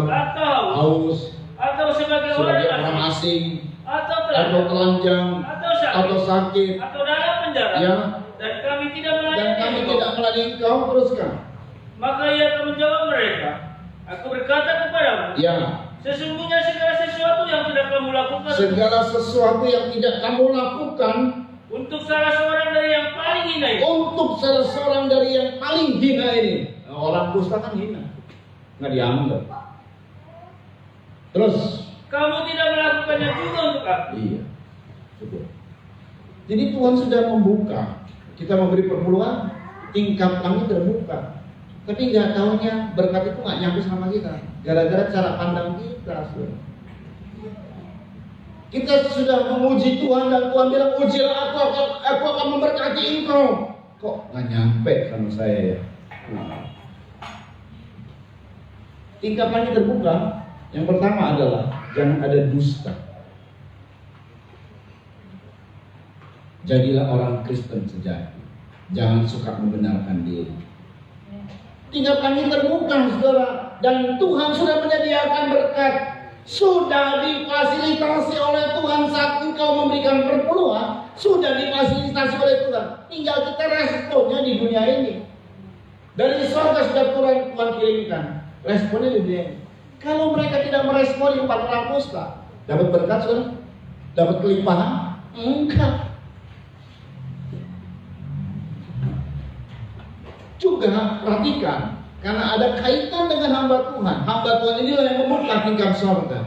[SPEAKER 6] atau
[SPEAKER 3] haus,
[SPEAKER 6] atau sebagai
[SPEAKER 3] orang asing,
[SPEAKER 6] atau
[SPEAKER 3] telanjang,
[SPEAKER 6] atau
[SPEAKER 3] sakit,
[SPEAKER 6] atau dalam penjara,
[SPEAKER 3] ya,
[SPEAKER 6] dan kami tidak
[SPEAKER 3] dan kami tidak melayani engkau, teruskan.
[SPEAKER 6] Maka ia akan menjawab mereka, aku berkata kepadamu,
[SPEAKER 3] Ya,
[SPEAKER 6] sesungguhnya segala sesuatu yang tidak kamu lakukan, untuk salah seorang dari yang paling hina ini.
[SPEAKER 3] Untuk salah seorang dari yang paling hina ini. Nah, orang dusta kan hina, nggak dianggap. Terus
[SPEAKER 6] Kamu tidak melakukannya juga untuk aku.
[SPEAKER 3] iya, betul. Jadi Tuhan sudah membuka. Kita memberi perpuluhan, tingkap kami terbuka. Tapi nggak taunya berkat itu nggak nyampe sama kita. Gara-gara cara pandang kita. Kita sudah memuji Tuhan dan Tuhan bilang, ujilah aku akan memberkati engkau. Kok nggak nyampe sama saya ya? Tingkap kami terbuka. Yang pertama adalah jangan ada dusta. Jadilah orang Kristen sejati. Jangan suka membenarkan diri. Tinggal kami terbuka, saudara, dan Tuhan sudah menyediakan berkat, sudah difasilitasi oleh Tuhan saat engkau memberikan perpuluhan, sudah difasilitasi oleh Tuhan. Tinggal kita responnya di dunia ini. Dari surga sudah Tuhan kirimkan, responnya di dunia ini. Kalau mereka tidak meresponi 4 orang kusta, dapat berkat, saudara? Dapat kelimpahan? Enggak. Juga perhatikan, karena ada kaitan dengan hamba Tuhan. Hamba Tuhan inilah yang membuka tingkap surga.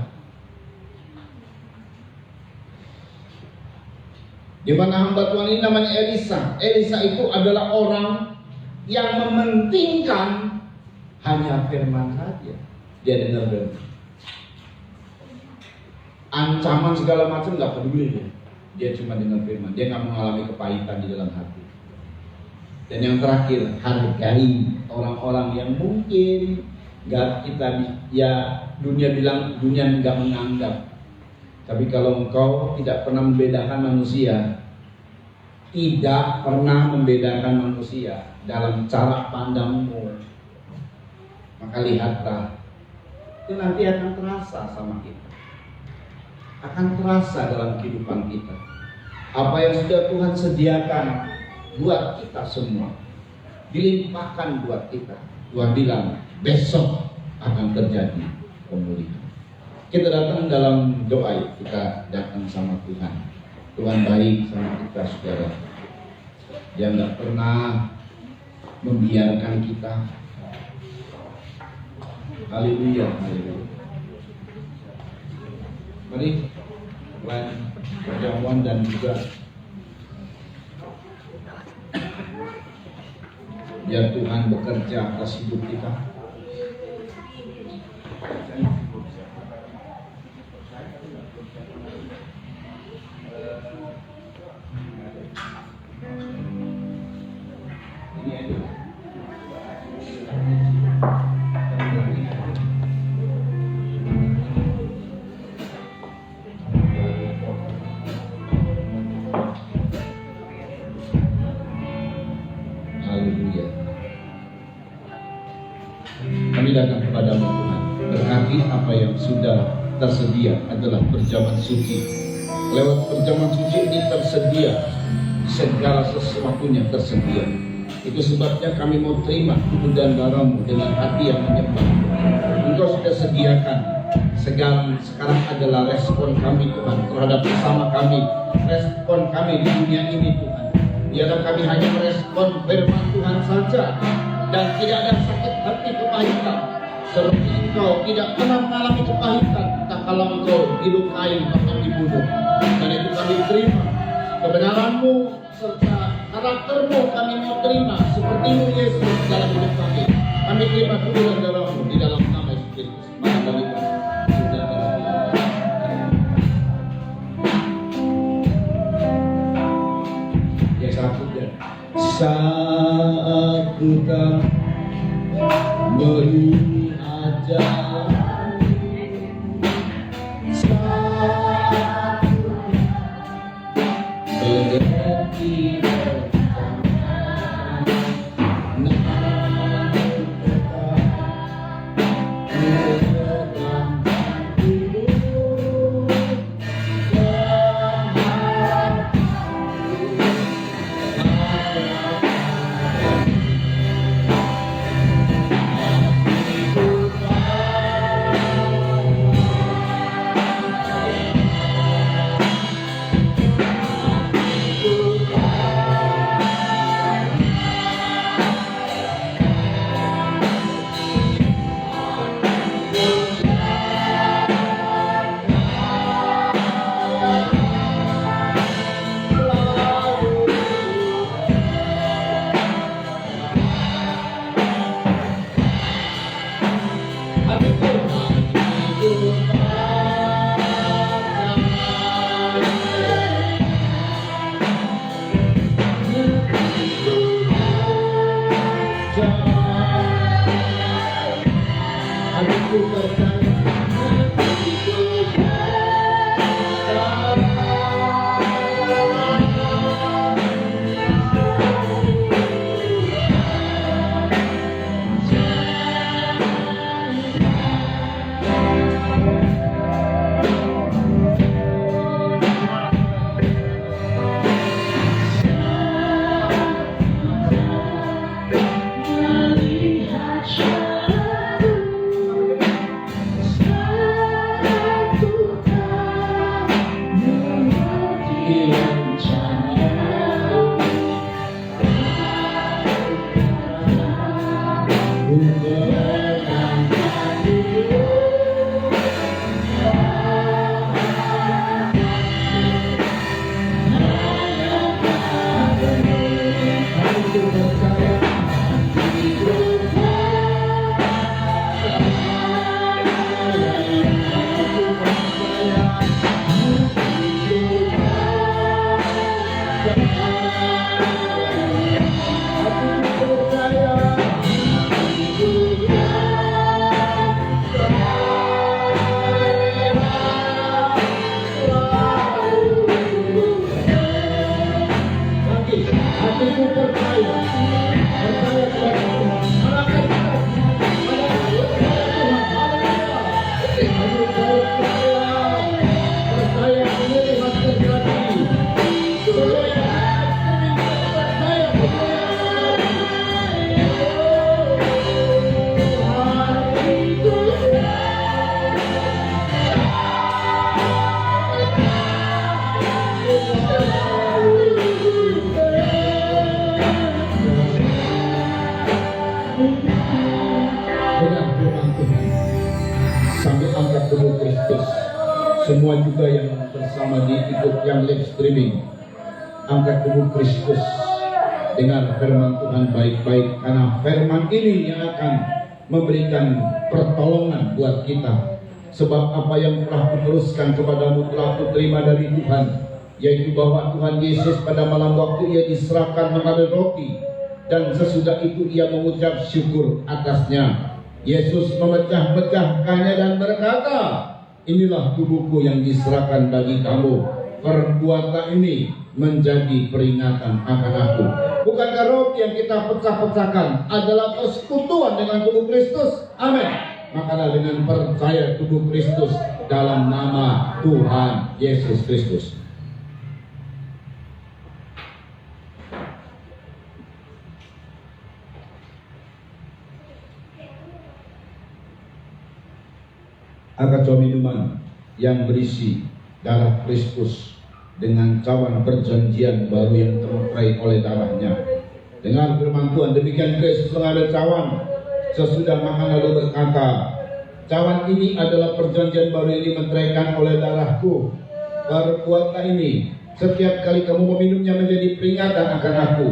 [SPEAKER 3] Di mana hamba Tuhan ini namanya Elisa. Elisa itu adalah orang yang mementingkan hanya firman saja. Dia dengar firman. Ancaman segala macam nggak peduli dia. Dia cuma dengar firman. Dia nggak mengalami kepahitan di dalam hati. Dan yang terakhir, hargai orang-orang yang mungkin nggak kita dunia bilang dunia nggak menganggap. Tapi kalau engkau tidak pernah membedakan manusia, tidak pernah membedakan manusia dalam cara pandangmu, maka lihatlah, itu nanti akan terasa sama kita, akan terasa dalam kehidupan kita. Apa yang sudah Tuhan sediakan buat kita semua, dilimpahkan buat kita. Tuhan bilang besok akan terjadi pemulihan. Kita datang dalam doa, kita datang sama Tuhan. Tuhan baik sama kita, saudara. Dia nggak pernah membiarkan kita. Haleluya, haleluya. Mari perjamuan dan juga biar Tuhan bekerja atas hidup kita. Ini aja. Haleluya. Kami datang kepadamu Tuhan. Berkati apa yang sudah tersedia adalah perjamuan suci. Lewat perjamuan suci ini tersedia segala sesuatunya tersedia. Itu sebabnya kami mau terima tubuh dan darahmu dengan hati yang menyembah. Engkau sudah sediakan segala. Sekarang adalah respon kami Tuhan terhadap bersama kami. Respon kami di dunia ini Tuhan. Biarlah kami hanya merespon firman Tuhan saja dan tidak ada sakit hati kepahitan. Seperti engkau tidak pernah mengalami kepahitan, tak kalau engkau dilukai bahkan dibunuh. Dan itu kami terima kebenaranmu serta karaktermu kami mau terima sepertimu Yesus dalam hidup kami. Kami terima tubuh dan darahmu di dalam nama Yesus Kristus. Maka bagi kami sudah ya satu dan saat kita beriaja saat berhenti Semua juga yang bersama di ikut yang live streaming, angkat tubuh Kristus dengan firman Tuhan baik-baik, karena firman ini yang akan memberikan pertolongan buat kita. Sebab apa yang telah kuteruskan kepadamu telah kuterima dari Tuhan, yaitu bahwa Tuhan Yesus pada malam waktu ia diserahkan mengambil roti, dan sesudah itu ia mengucap syukur atasnya. Yesus memecah-mecahkannya dan berkata, inilah tubuhku yang diserahkan bagi kamu. Perbuatan ini menjadi peringatan akan aku. Bukankah roti yang kita pecah-pecahkan adalah persekutuan dengan tubuh Kristus? Amin. Makalah dengan percaya tubuh Kristus dalam nama Tuhan Yesus Kristus. Angkat cawan minuman yang berisi darah Kristus dengan cawan perjanjian baru yang terurai oleh darahnya. Dengan firman Tuhan, demikian Kristus mengambil cawan sesudah makan lalu berkata, cawan ini adalah perjanjian baru yang dimeteraikan oleh darahku. Perbuatlah ini setiap kali kamu meminumnya menjadi peringatan akan aku.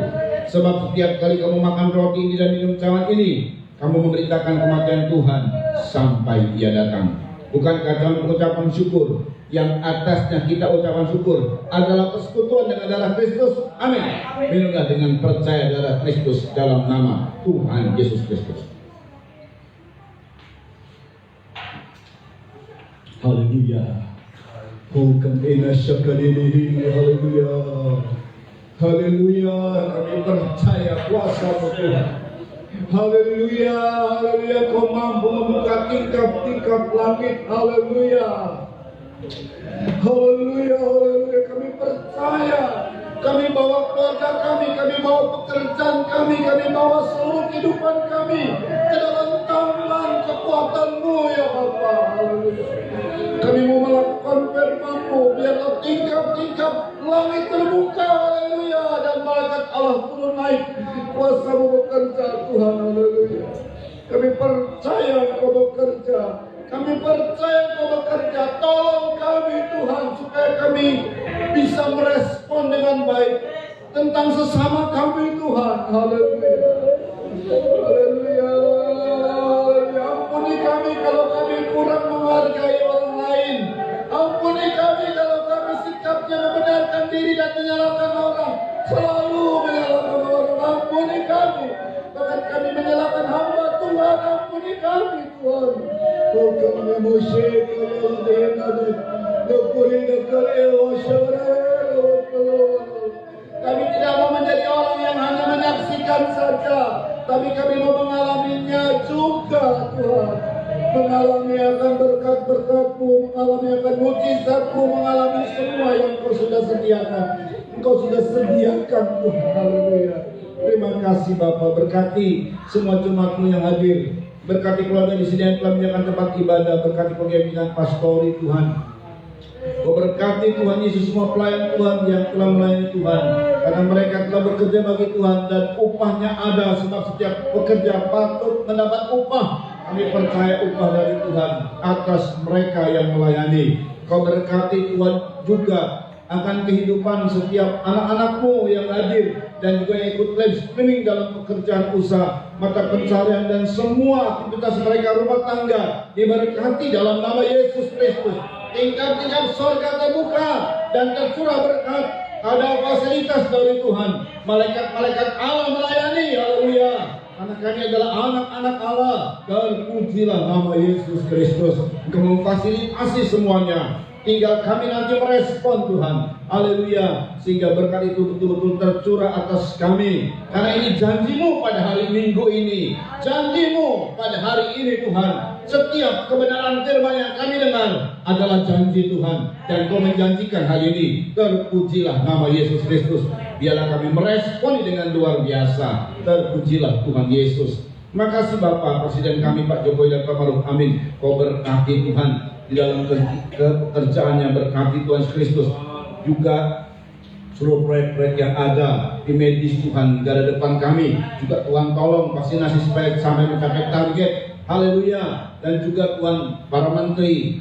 [SPEAKER 3] Sebab setiap kali kamu makan roti ini dan minum cawan ini, kamu memberitakan kematian Tuhan sampai Ia datang. Bukankah dalam ucapan syukur yang atasnya kita ucapan syukur adalah persekutuan dengan darah Kristus? Amin. Minumlah dengan percaya darah Kristus dalam nama Tuhan Yesus Kristus. Haleluya. Haleluya. Haleluya. Kami percaya kuasa Tuhan. Haleluya, haleluya, kau mampu membuka tingkap-tingkap langit. Haleluya. Haleluya, haleluya, kami percaya. Kami bawa keluarga kami bawa pekerjaan kami bawa seluruh kehidupan kami ke dalam tangan kekuatan-Mu ya Bapa. Haleluya. Kami mau melakukan firman-Mu, biarlah tingkap-tingkap langit terbuka. Haleluya. Dan malaikat Allah turun naik. Kuasa-Mu bekerja Tuhan. Haleluya. Kami percaya Kau bekerja. Kami percaya Kau bekerja. Tolong kami Tuhan, supaya kami bisa merespon dengan baik tentang sesama kami Tuhan. Haleluya. Haleluya. Ampuni kami kalau kami kurang menghargai orang lain. Ampuni kami kalau kami sikapnya membenarkan diri dan menyalahkan orang. Selalu menyalahkan orang. Ampuni kami. Bahkan kami menyalahkan hamba Tuhan. Ampuni kami Tuhan. Kami tidak mau menjadi orang yang hanya menyaksikan saja, tapi kami mau mengalaminya juga, Tuhan. Mengalami akan berkat-berkat-Mu, mengalami akan mujizat-Mu, mengalami semua yang Engkau sudah sediakan. Engkau sudah sediakan, Tuhan. Haleluya. Terima kasih Bapa, berkati semua jemaat-Mu yang hadir. Berkati keluarga di sini yang telah menjalankan tempat ibadah, berkati pemimpinan pastori Tuhan. Berkati Tuhan Yesus semua pelayan Tuhan yang telah melayani Tuhan, karena mereka telah bekerja bagi Tuhan dan upahnya ada, sebab setiap pekerja patut mendapat upah. Kami percaya upah dari Tuhan atas mereka yang melayani. Kau berkati Tuhan juga akan kehidupan setiap anak-anak-Mu yang hadir dan juga yang ikut live streaming dalam pekerjaan usaha, mata pencarian dan semua aktivitas mereka rumah tangga diberkati dalam nama Yesus Kristus. Tingkap-tingkap sorga terbuka dan tercurah berkat. Ada fasilitas dari Tuhan. Malaikat-malaikat Allah melayani. Haleluya. Karena kami adalah anak-anak Allah. Terpujilah nama Yesus Kristus. Engkau memfasilitasi semuanya. Tinggal kami nanti merespon Tuhan. Haleluya. Sehingga berkat itu betul-betul tercurah atas kami. Karena ini janji-Mu pada hari Minggu ini. Janji-Mu pada hari ini Tuhan. Setiap kebenaran firman yang kami dengar adalah janji Tuhan. Dan Kau menjanjikan hari ini. Terpujilah nama Yesus Kristus. Biarlah kami meresponi dengan luar biasa. Terpujilah Tuhan Yesus. Terima kasih Bapak Presiden kami Pak Jokowi dan Pak Maruf Amin. Kau berkati Tuhan di dalam pekerjaannya, berkati Tuhan Kristus. Juga seluruh proyek-proyek yang ada di medis Tuhan, garda depan kami juga Tuhan tolong vaksinasi supaya sampai mencapai target. Haleluya. Dan juga Tuhan para menteri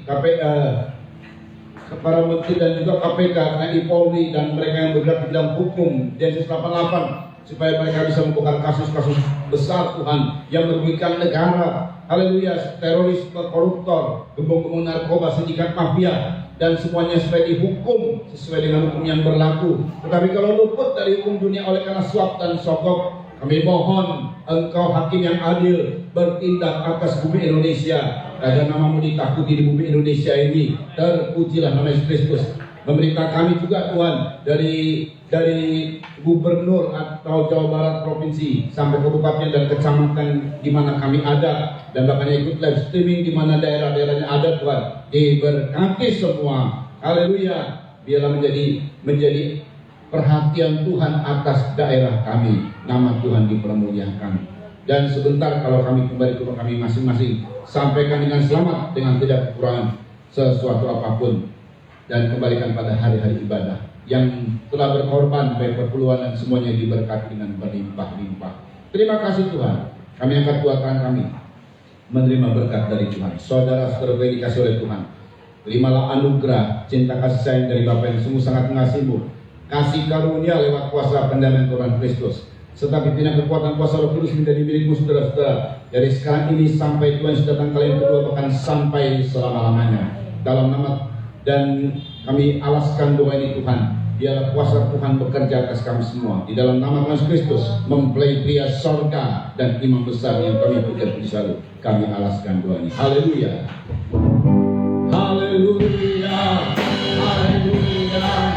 [SPEAKER 3] para menteri dan juga KPK, TNI Polri dan mereka yang bergerak di bidang hukum Densus 88 supaya mereka bisa membongkar kasus-kasus besar Tuhan yang merugikan negara. Haleluya. Terorisme, koruptor, gembong-gembong narkoba, sindikat mafia, dan semuanya supaya dihukum sesuai dengan hukum yang berlaku. Tetapi kalau luput dari hukum dunia oleh karena suap dan sogok, kami mohon Engkau hakim yang adil bertindak atas bumi Indonesia agar nama-Mu ditakuti di bumi Indonesia ini. Terpujilah nama Yesus Kristus. Pemerintah kami juga Tuhan, dari gubernur atau Jawa Barat provinsi sampai kabupaten dan kecamatan di mana kami ada, dan bahkan ikut live streaming di mana daerah-daerahnya ada Tuhan, diberkati semua. Haleluya. Biarlah menjadi perhatian Tuhan atas daerah kami. Nama Tuhan dipermuliakan. Dan sebentar kalau kami kembali ke rumah kami masing-masing, sampaikan dengan selamat dengan tidak kekurangan sesuatu apapun, dan kembalikan pada hari-hari ibadah yang telah berkorban baik perpuluhan dan semuanya diberkati dengan berlimpah-limpah. Terima kasih Tuhan. Kami angkat dua tangan kami menerima berkat dari Tuhan. Saudara-saudara yang dikasih oleh Tuhan, terimalah anugerah cinta kasih sayang dari Bapa yang sungguh sangat mengasihi-Mu, kasih karunia lewat kuasa pendamaian Tuhan Kristus, serta pimpinan kekuatan kuasa Roh Kudus menjadi milikmu saudara-saudara dari sekarang ini sampai Tuhan sudah datang kali yang kedua, bahkan sampai selama-lamanya. Dalam nama dan kami alaskan doa ini Tuhan, biarlah kuasa Tuhan bekerja atas kami semua. Di dalam nama Tuhan Kristus, mempelai pria sorga dan imam besar yang kami puji selalu, kami alaskan doa ini. Haleluya. Haleluya. Haleluya.